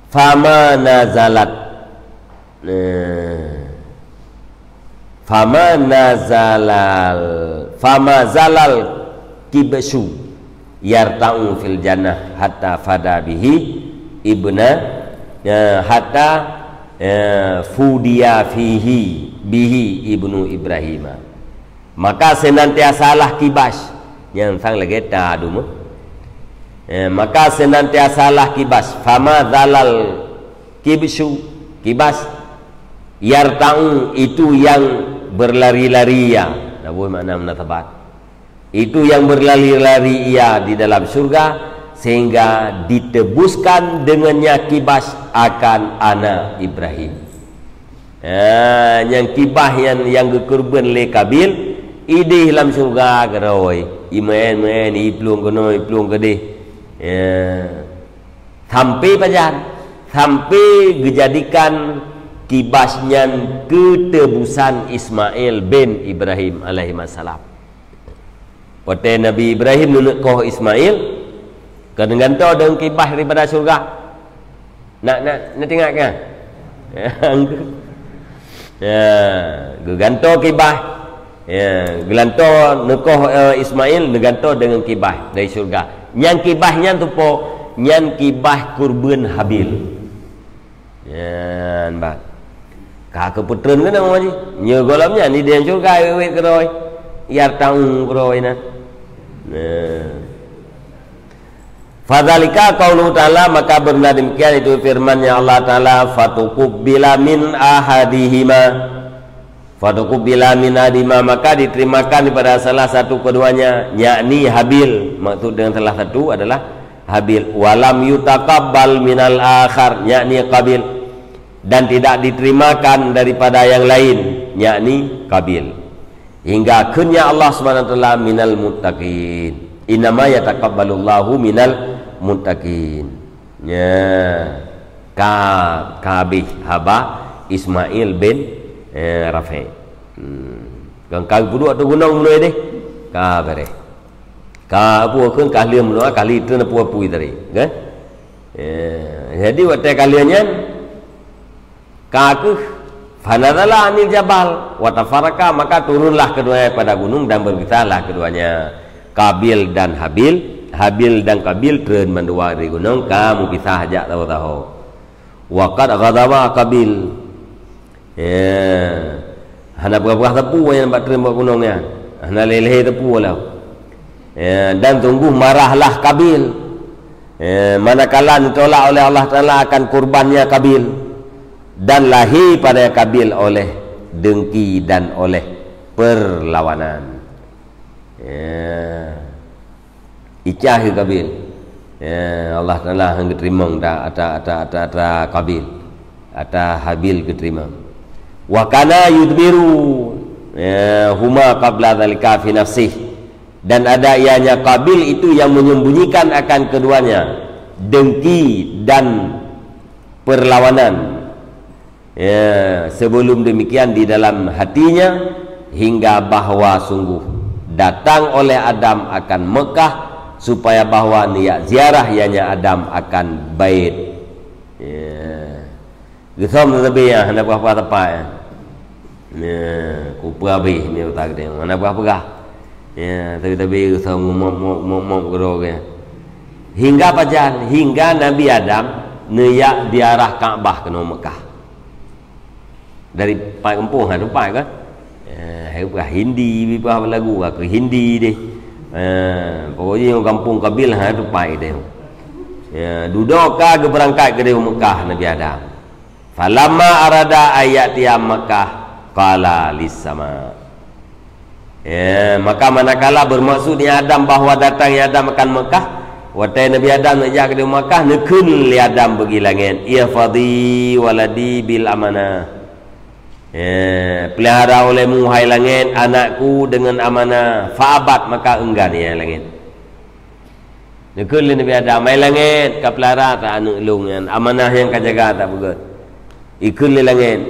Fama nazalat fama zalal kibsu yarta'u fil jannah hatta fada bihi ibna hatta fudia fihi bihi ibnu Ibrahim. Maka senantiasalah kibas yang sang lagi tadum maka senantiasalah kibas fama zalal kibsu kibas yarta'u itu yang berlari-lari ya nabuh makna menatabat itu yang berlari-lari ia di dalam surga sehingga ditebuskan dengannya kibas akan anak Ibrahim. Yang kibah yang kurban le Kabil idih dalam syurga geroi imen iplung kono iplung gede sampai pajan sampai dijadikan kibasnya ketebusan Ismail bin Ibrahim alaihi salam. Pada Nabi Ibrahim nunuk koh Ismail dengan tu dengan kibah daripada syurga. Nak tengok kan? Ya, geganto kibah. Ya, gelanto nukoh Ismail geganto dengan kibah dari syurga. Yang kibahnya tu po, yang kibah kurban Habil. Ya, nampak. Kah keputren kan nama ni? Nya golamnya ni dia syurga wet keroi. Yar taung keroi na. Fadzalika qaulu ta'ala, maka benar demikian itu firman-Nya Allah Ta'ala, fatuqbila min ahadihima, fatuqbila min ahadihima, maka diterimakan daripada salah satu keduanya, yakni Habil. Maksud dengan salah satu adalah Habil. Walam yutaqabbal minal akhar, yakni Qabil, dan tidak diterimakan daripada yang lain, yakni Qabil. Hingga akhirnya Allah SWT minal muttaqin. Innama yataqabbalullahu minal muttaqin. Ya, kabih haba Ismail bin Rafi. Kau puduk tu gunung mulai deh. Ka bare. Ka apa kan kali mulai kali itu nak puas tadi, kan? Jadi waktu kaliannya kaku fanadalah anil jabal wa tafaraka, maka turunlah keduanya pada gunung dan berpisahlah keduanya. Kabil dan Habil, Habil dan Kabil turun mendua dari gunung, kamu pisah aja tahu-tahu. Wa qad ghadaba Kabil. Hana berapa tepu yang nampak turun gunungnya. Hana leleh tepu lah. Dan tunggu marahlah Kabil. Manakala ditolak oleh Allah Ta'ala akan kurbannya Kabil, dan lahir pada Kabil oleh dengki dan oleh perlawanan. Icah Kabil. Allah Ta'ala hang terima ata Kabil, ata Habil keterima. Wa kana yudmiru huma qabla dzalika fi nafsih, dan ada ianya Kabil itu yang menyembunyikan akan keduanya dengki dan perlawanan. Sebelum demikian di dalam hatinya, hingga bahwa sungguh datang oleh Adam akan Mekah, supaya bahwa niat ziarah ianya Adam akan bait. Gesom lebih ya, hendak apa tepat ya. Kupra habis ni otak dia. Mana berapa gah? Tapi gesom mok gerog ya. Hingga pajan, hingga Nabi Adam niat diarah Kaabah ke Mekah. Dari pai kampung ada pai kan? Bukan Hindi, apa lagu ke Hindi deh. Pokoknya orang kampung Kabil ada pai deh. Duduk ke berangkat ke Mekah Nabi Adam. Falamma arada ayatiya Mekah qala lis-sama. Maka manakala bermaksudnya Adam bahawa datangnya Adam akan Mekah, waktu Nabi Adam nak ke Mekah, nekun li Adam bagi langit, ihfadhi waladi bil amanah. Pelihara olehmu hai langit anakku dengan amanah. Fa'abat, maka enggan ya langit. Nekul Nabi Adam, hai langit ka pelihara tak anak lung yang amanah yang ka jaga tak begut. Ikul li langit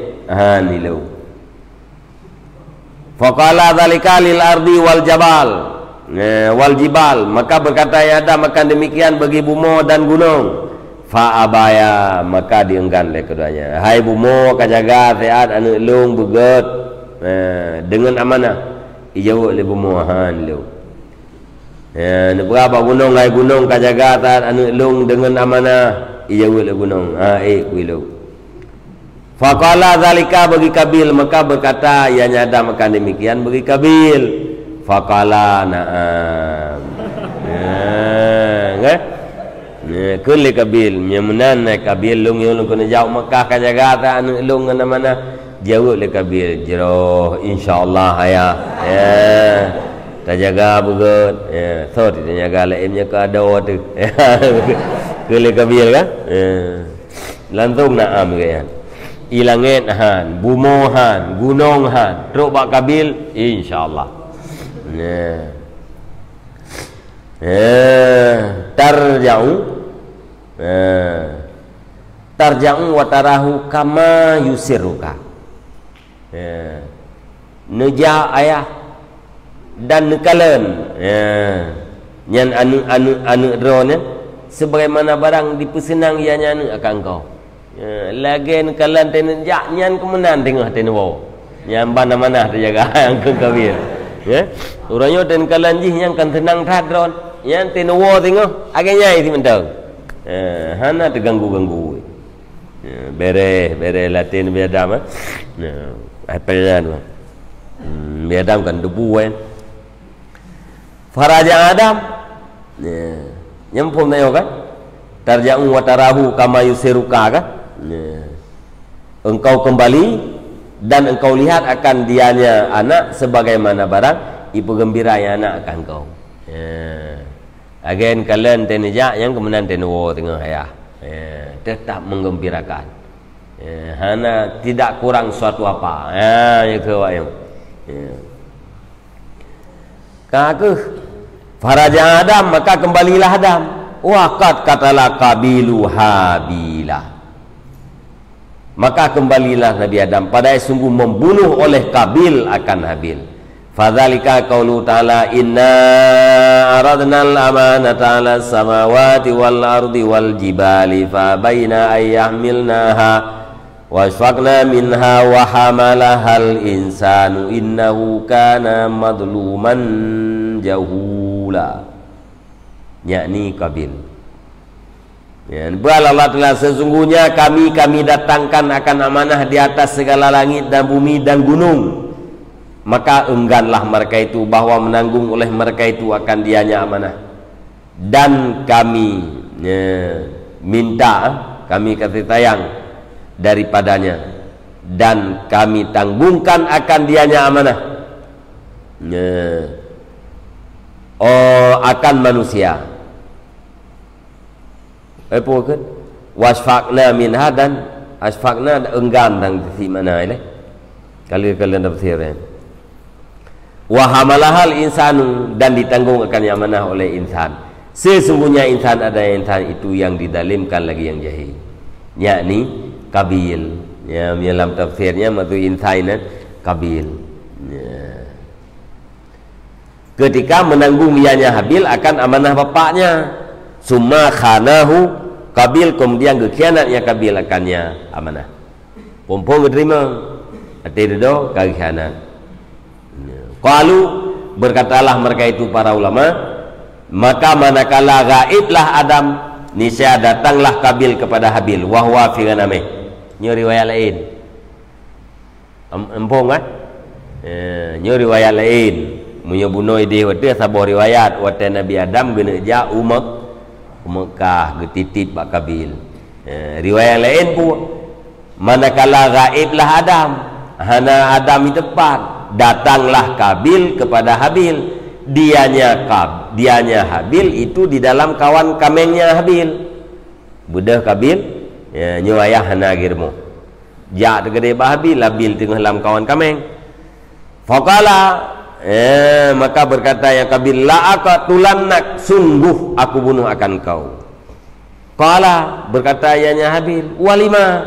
ni lu. Faqala dzalika lil ardi wal jabal wal jibal, maka berkata ya Adam akan demikian bagi bumi dan gunung. Fa'abaya, maka dienggan oleh keduanya. Hai bumo kajaga sehat anu lung begut dengan amanah. Ijau oleh bumo han lu. Nak berapa gunung hai gunung kajaga sehat anu lung dengan amanah. Ijau oleh gunung. Kuilu. Faqala zalika bagi Kabil, maka berkata ianya Adam akan demikian bagi Kabil. Faqala na'am. Kulli Kabil menan Kabil lung yung kena jauh Mekah kajaga ta anu lung mana mana jauh le Kabil jero insyaallah ya jaga begut so kita jaga lainnya ke ada tu kele kabil kan lantung naam kan ilangit han bumohan gunung han truk bak kabil insyaallah tarja'u wa tarahu kama yusiruka neja ayah dan nekalen nyan anu drone sebagaimana barang dipesenang ianya anu akan kau lagi nekalan tenen jak nyan kemenan tengah tenwo nyan mana-mana terjaga yang ke kabir orangnya ten kalan jih yang kan tenang drone nyan tenwo tengah agaknya itu mentang hana terganggu-ganggu bere latin biadam apelnya biadam kan debu faraja Adam nyempul nayo kan tarja'u wa tarahu kama yusiruka kan engkau kembali dan engkau lihat akan dianya anak sebagaimana barang ibu gembira yang anak akan kau again kalian tenija yang kemudian tenwo tengah ayah tetap menggembirakan hana tidak kurang suatu apa ya ke wayang kaguh faraja Adam maka kembalilah Adam waqad qatala qabilu habila maka kembalilah Nabi Adam pada sungguh membunuh oleh Qabil akan Habil fadzalika qaulu ta'ala inna aradna al-amanata 'ala samawati wal ardi wal jibali fa baina ayyahmilnaha wasfaqna minha wa hamalahal insanu innahu kana madluman jahula yakni Qabil Allah telah sesungguhnya kami datangkan akan amanah di atas segala langit dan bumi dan gunung maka engganlah mereka itu bahwa menanggung oleh mereka itu akan dianya amanah dan kami minta kami kasih tayang daripadanya dan kami tanggungkan akan dianya amanah akan manusia apa wasfaqna minha dan asfaqna enggan dan di mana ini kalian tafsir wa hamalahal insanu dan ditanggung akan amanah oleh insan sesungguhnya insan ada insan itu yang didalimkan lagi yang jahil yakni Qabil ya dalam tafsirnya matu insan Qabil ketika menanggung ianya Habil akan amanah bapaknya summa khanahu Qabil kemudian kekhianatnya Qabil akannya amanah pompong diterima atido kekhianat qalu berkatalah mereka itu para ulama maka manakala gaiblah Adam niscaya datanglah Qabil kepada Habil wahwa fi ghanamih nyuri riwayat lain empong kan nyuri riwayat lain menyebunuh dia waktu sabar riwayat waktu Nabi Adam gena ja Mekah getitit bak Qabil riwayat lain pun manakala gaiblah Adam hana Adam di depan datanglah Qabil kepada Habil dianya Habil itu di dalam kawan kamengnya Habil budah Qabil nyuayah hana girmo jak gede bah Habil tengah dalam kawan kameng faqala maka berkata yang Qabil la aqtulannak sungguh aku bunuh akan kau qala berkata ianya Habil walima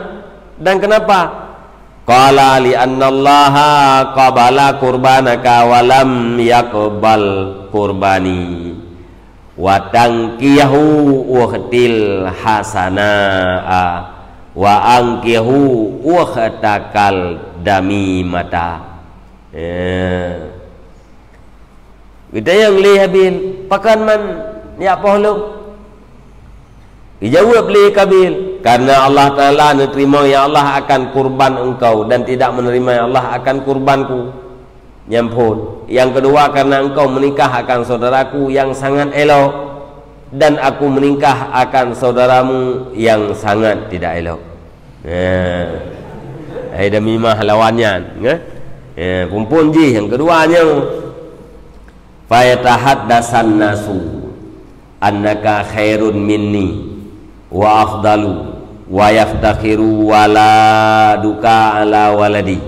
dan kenapa qala li annallaha qabala qurbanaka wa lam yaqbal qurbani wa tankihu waqtil hasanaa wa ankihu waqtakal damimata kita yang li Habil pakan man ya pahluk dijawab li Qabil karena Allah Ta'ala menerima ya Allah akan kurban engkau dan tidak menerima ya Allah akan kurbanku nyampun yang kedua karena engkau menikah akan saudaraku yang sangat elok dan aku menikah akan saudaramu yang sangat tidak elok demi mah lawannya pumpun ji yang keduanya fayatahaddasan nasu annaka khairun minni wa afdalu wa yaftakhiru waladuka ala waladi.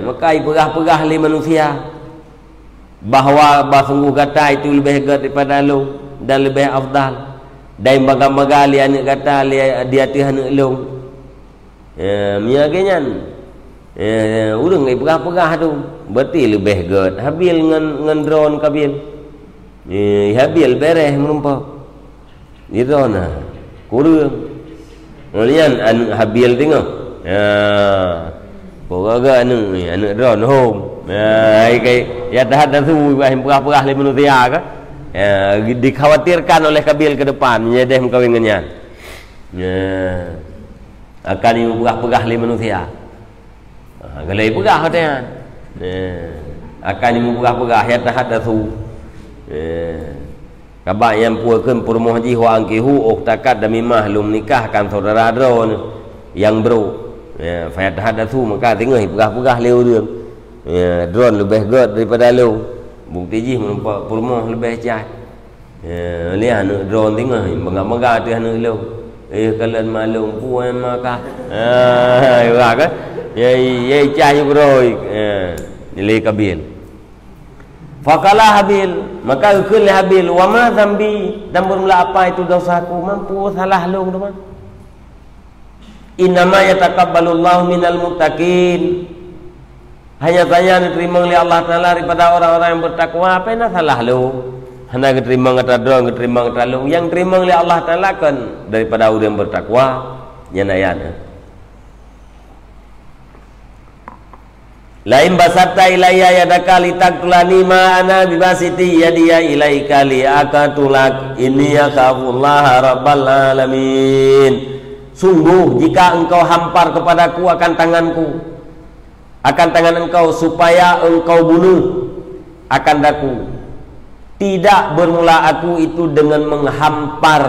Maka perah-perah li manusia bahawa sungguh kata itu lebih hebat daripada lu dan lebih afdal dan baga-baga li anak kata li dia tu anak lu. Miagenyan urang ai perah-perah tu berarti lebih hebat Habil ngan drone Kabil. Habil beres menumpah di drone kurang Malian anu Habil tengok. Peraga anu ni anak drone home. Kai ya tahaddatsu Ibrahim perah-perah le manusia ke? Dikhawatirkan oleh Kabil ke depan menyedeh mengkawin dengan akan ini perah-perah le manusia. Galai perah katanya. Akan ini perah-perah ya tahaddatsu. Kabak yang puakeun purmoh jiwa angkihu uktakat demi mahlum nikahkan saudara drone yang bro. Fa tahaddatsu maka tengah perah-perah leu dia. Drone lebih good daripada lu. Bukti ji menumpak purmoh lebih cah. Lihat anak drone tengah bangga-bangga tu anak lu. Kalian malum puan maka. Ya kan? Ya cah ju broi. Nilai Kabil. Faqala Habil, maka ukul Habil, wa ma dzambi, dan bermula apa itu dosaku? Mampu salah lu teman. Innama yataqabbalullahu minal muttaqin. Hanya saja diterima oleh Allah Taala daripada orang-orang yang bertakwa. Apa yang salah lu? Hanya diterima kata doang, diterima kata lu. Yang diterima oleh Allah Taala kan daripada orang yang bertakwa. Yana. Lain basata ilayya yadaka litaktulani ma ana bibasiti yadiya ilaika li akatulak inni yakhafullaha rabbal alamin. Sungguh jika engkau hampar kepadaku akan tanganku, akan tangan engkau supaya engkau bunuh akan daku. Tidak bermula aku itu dengan menghampar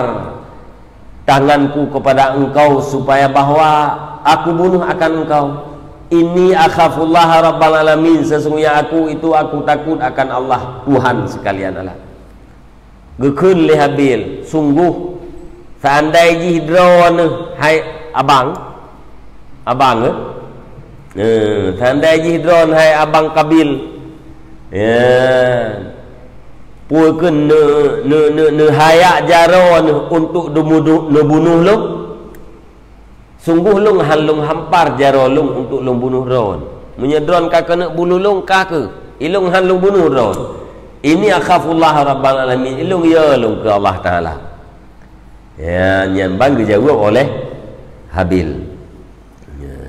tanganku kepada engkau supaya bahwa aku bunuh akan engkau. Inni akhafullaha rabbal alamin, sesungguhnya aku takut akan Allah Tuhan sekalian alam. Gekeun li Habil, sungguh seandai jihdron hai abang seandai jihdron hai abang Kabil puekeun ne hayak jaron untuk bunuh lu. Sungguh lung halung hampar jaro lung untuk lung bunuh ron. Menyedron ka kena bunuh lung ka ke? Ilung halung bunuh ron. Ini akhafullah rabbal alamin. Ilung ya lung ke Allah Taala. Ya, yang bang dijawab oleh Habil. Ya.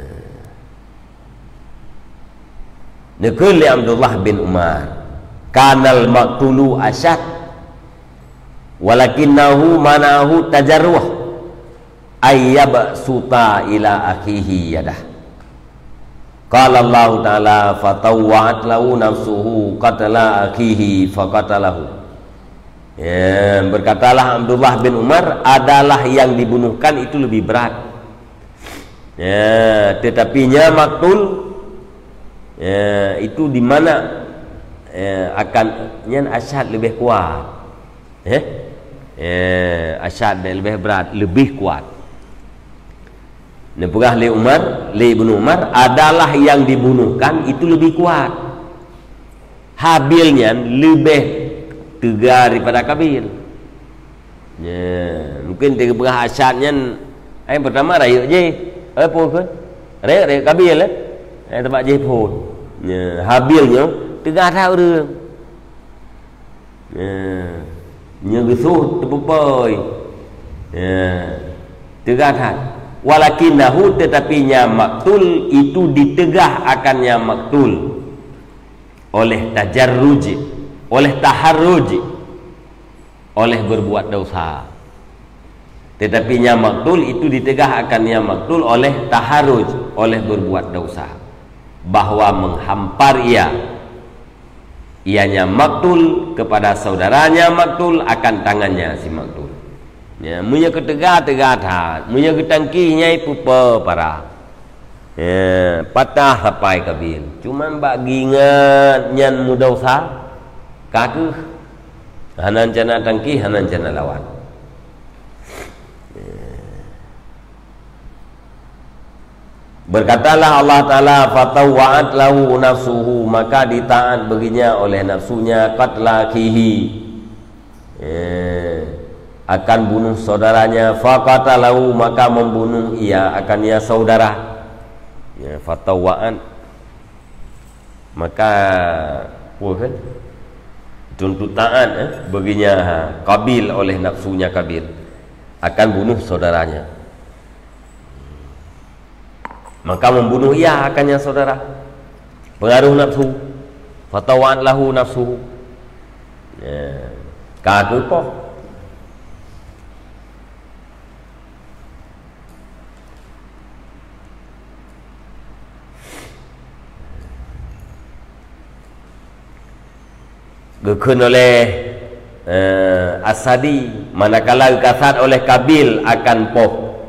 Nekul li Abdullah bin Umar. Kanal maqtulu asyad. Walakinnahu manahu tajarruh. Ayyab suta ila akhihi yadah. Qala Allah Ta'ala fatawwa'at lahu nafsuhu qatala akhihi faqatalahu. Berkatalah Abdullah bin Umar, adalah yang dibunuhkan itu lebih berat. Tetapinya maktul itu di mana akan nyan asyad lebih kuat. Asyad lebih berat, lebih kuat. Nepurah li Ibnu Umar adalah yang dibunuhkan itu lebih kuat. Habilnya lebih tegar daripada Kabil. Mungkin tiga perah asyadnya yang pertama raya je. Apa ke? Raya Kabil tempat je pun. Habilnya tegar tahu dia. Nya gesuh terpupai. Tegar tahu. Walakinnahu tetapinya maktul itu ditegah akannya maktul oleh tajarruj, oleh taharruj, oleh berbuat dosa. Tetapinya maktul itu ditegah akannya maktul oleh taharruj, oleh berbuat dosa. Bahwa menghampar ianya maktul kepada saudaranya maktul akan tangannya si maktul. Ya, munya ketegak-tegak hat, munya ketangkihnya itu parah. Patah sampai Kabil. Cuman bagi ingat nyan mudosa, Kagu hanan jana tangki hanan jana lawan. Berkatalah Allah Ta'ala, fatawa'at lahu nafsuhu, maka ditaat baginya oleh nafsunya qatlakihi, akan bunuh saudaranya. Faqatalahu, maka membunuh ia akan ia saudara. Fatawa'at, maka kan tuntut taat baginya Qabil oleh nafsunya Qabil, akan bunuh saudaranya. Maka membunuh ia akannya saudara. Pengaruh nafsu. Fatawa'an lahu nafsu. Kagu po. Gekun oleh Asadi, manakala kasat oleh Qabil akan poh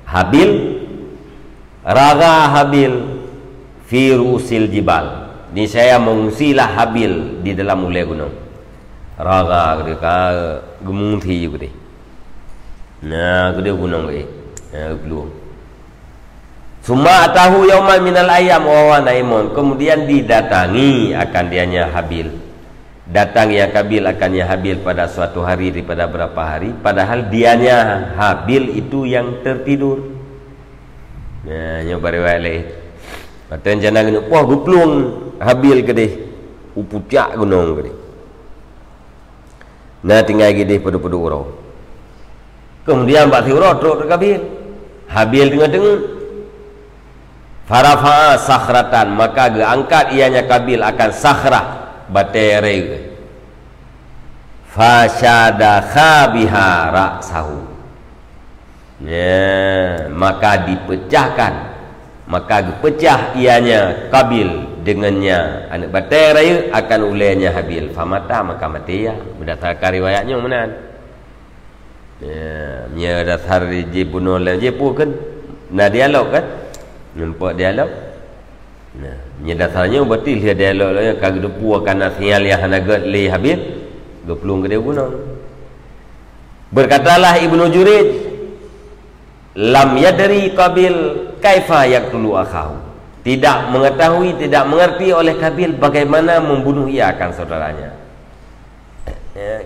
Habil, raga Habil fi rusil jibal, ni saya mengungsilah Habil di dalam ulai gunung. Raga mereka gemung thi gede. Nah, gede gunung gede. Belum. Summa atahu yauman minal ayam wa naimun, kemudian didatangi akan dianya Habil. Datang ya Qabil akannya Habil pada suatu hari daripada berapa hari, padahal dianya Habil itu yang tertidur. Nah, nyoba riwayat lain. Patut jangan gini, wah guplung Habil gede, upucak gunung gede. Nah, tinggal gede pada urau. Kemudian bak urau teruk Qabil. Habil dengar-dengar. Farafa'a sakhratan, maka diangkat ianya Qabil akan sakhrah batere. Fasyadakha biha ra'sahu. Ya, maka dipecahkan, maka dipecah ianya Qabil dengannya anak batai raya akan ulainya Habil. Famata, maka mati ya. Berdasarkan riwayatnya mana? Ya, nya dasar je bunuh lah je pun kan. Nah dialog kan? Nampak dialog. Nah, nya dasarnya berarti dia dialog lah kagak depu akan nasial yang hanagat li Habil. Geplung gede bunuh. Berkatalah Ibnu Jurayj, lam yadri Qabil kaifa yaqtulu akhahu, tidak mengetahui, tidak mengerti oleh Qabil bagaimana membunuh ia akan saudaranya.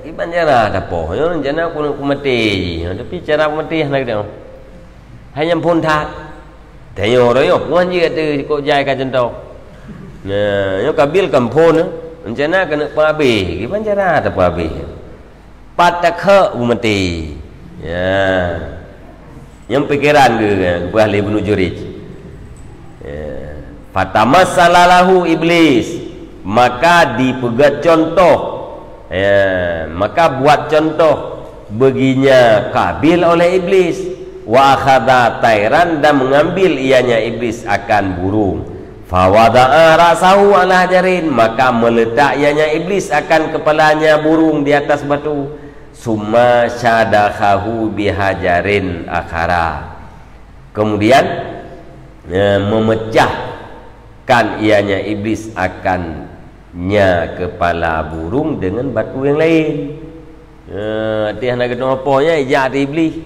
Gimana cara dapoh yo jana aku mati, tapi cara mati nak dia hanya pun tak tanya orang yo puan je kata kok jai ka jentau. Nah yo Qabil kampun jana kena pabe, gimana cara dapoh pabe patakha mati ya. Yang pikiran ke ahli Ibnu Jurayj. Fatamassalahu iblis, maka dipegat contoh, maka buat contoh baginya Qabil oleh iblis. Wa akhadha tairan, dan mengambil ianya iblis akan burung. Fawada'a ra'sahu ala hajarin, maka meletak ianya iblis akan kepalanya burung di atas batu. Summa syadakhahu bihajarin akhara, kemudian memecahkan ianya iblis akannya kepala burung dengan batu yang lain. Tiah nak kena apa nya ijak iblis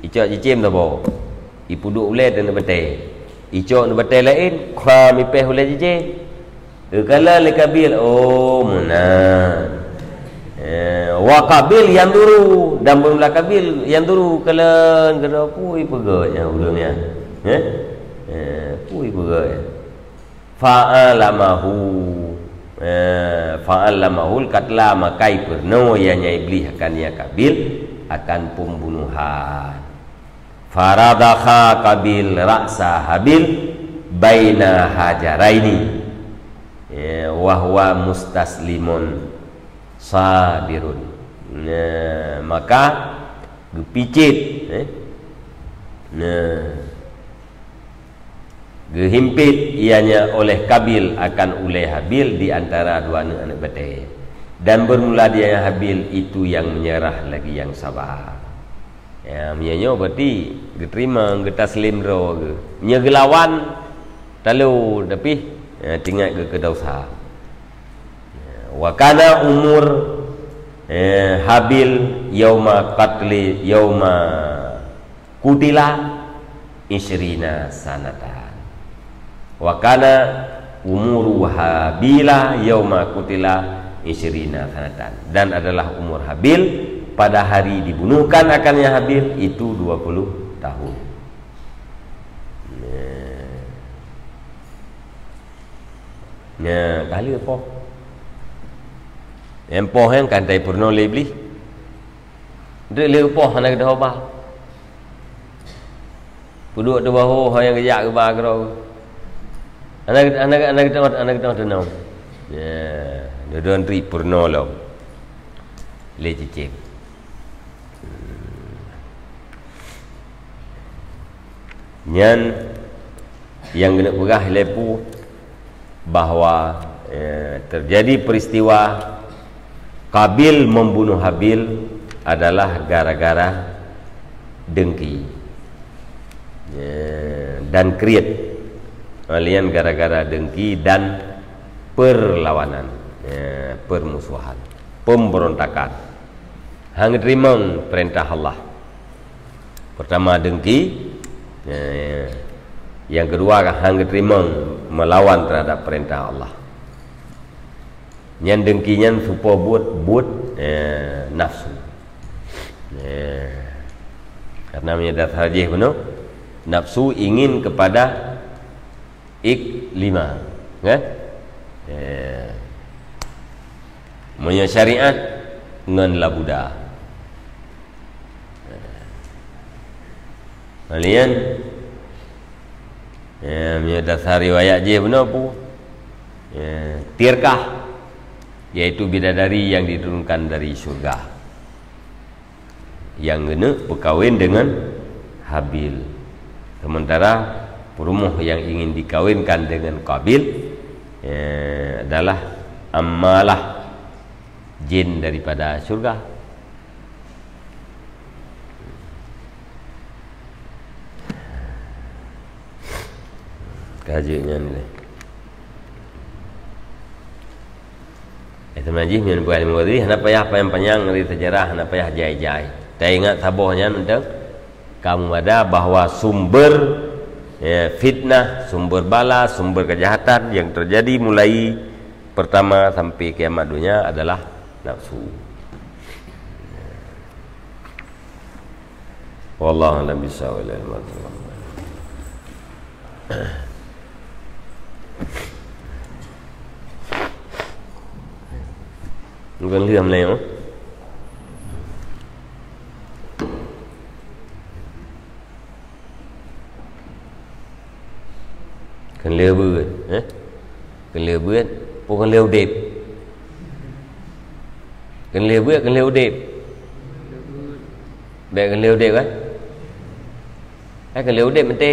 icok cicim tu bo ipuduk ulai dan betai icok nu betai lain kha mipeh ulai cicim kala le Qabil oh munan wa Qabil yang dulu dan bermula Qabil yang dulu kala kena pui peganya ulungnya pui peganya fa'alamahul katla, makai perno ianya iblis akan ya Qabil akan pembunuhan. Faradakha Qabil ra'sa Habil baina hajaraini wa huwa mustaslimun sadirun. Maka gepicit gehimpit ianya oleh Qabil akan oleh Habil di antara dua anak betai, dan bermula dia Habil itu yang menyerah lagi yang sabar. Ya, mianyo berarti diterima getaslim ro ge. Nya gelawan talu tapi tinggal ke dosa. Wa kana umur Habil yauma kutila isyrina sanatan. Wa kana umur Habila yauma kutila isyrina sanatan. Dan adalah umur Habil pada hari dibunuhkan akannya Habil itu 20 tahun. Kali apa? Empoh yang kantai purno lebli. Dek le upoh anak dah apa? Puduk tu bahu yang kejak ke bah kau. Anak tu nau. Ya, dia tri purno lo. Le cicip. Nyan yang kena pegah lepu bahwa terjadi peristiwa Qabil membunuh Habil adalah gara-gara dengki dan kriet, kalian gara-gara dengki dan perlawanan, permusuhan, pemberontakan. Hang terima perintah Allah. Pertama dengki, yang kedua hang terima melawan terhadap perintah Allah. Yang dengkinya supaya buat nafsu. Karena menyedar hajih benar, nafsu ingin kepada iklima, kan? Punya syariat dengan labuda. Kalian punya dasar riwayat je benar pu. Tirkah, yaitu bidadari yang diturunkan dari surga, yang kena berkahwin dengan Habil. Sementara perumuh yang ingin dikawinkan dengan Qabil adalah Ammalah, jin daripada surga. Kajiannya ni. Itu majlis yang buat mengurus. Hendak payah panjang dari sejarah, hendak payah jai-jai. Tak ingat sabohnya untuk kamu ada bahawa sumber fitnah, sumber bala, sumber kejahatan yang terjadi mulai pertama sampai kiamat dunia adalah nafsu. Wallahu a'lam bishawab. Bukan liam lain. Kan liam beut, kan liam beut, bukan liam dep. Kan liam beut, kan liam dep. Baik kan liam dep kan? Kan liam dep mesti.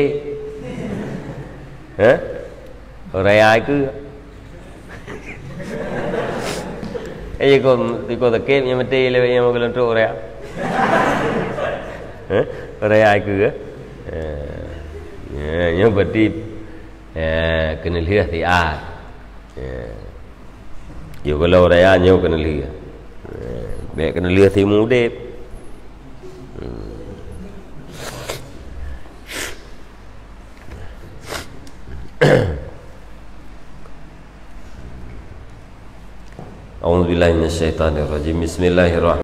Raya ke? Ko takip yang mesti lewe yang mau kelentuk raya. Raya ke? Yang berarti kena lihat tiat. Yo kalau raya nyo kena lihat. Baik kena lihat si mudep. A'udzubillahi minasyaitonirrajim. Bismillahirrahmanirrahim.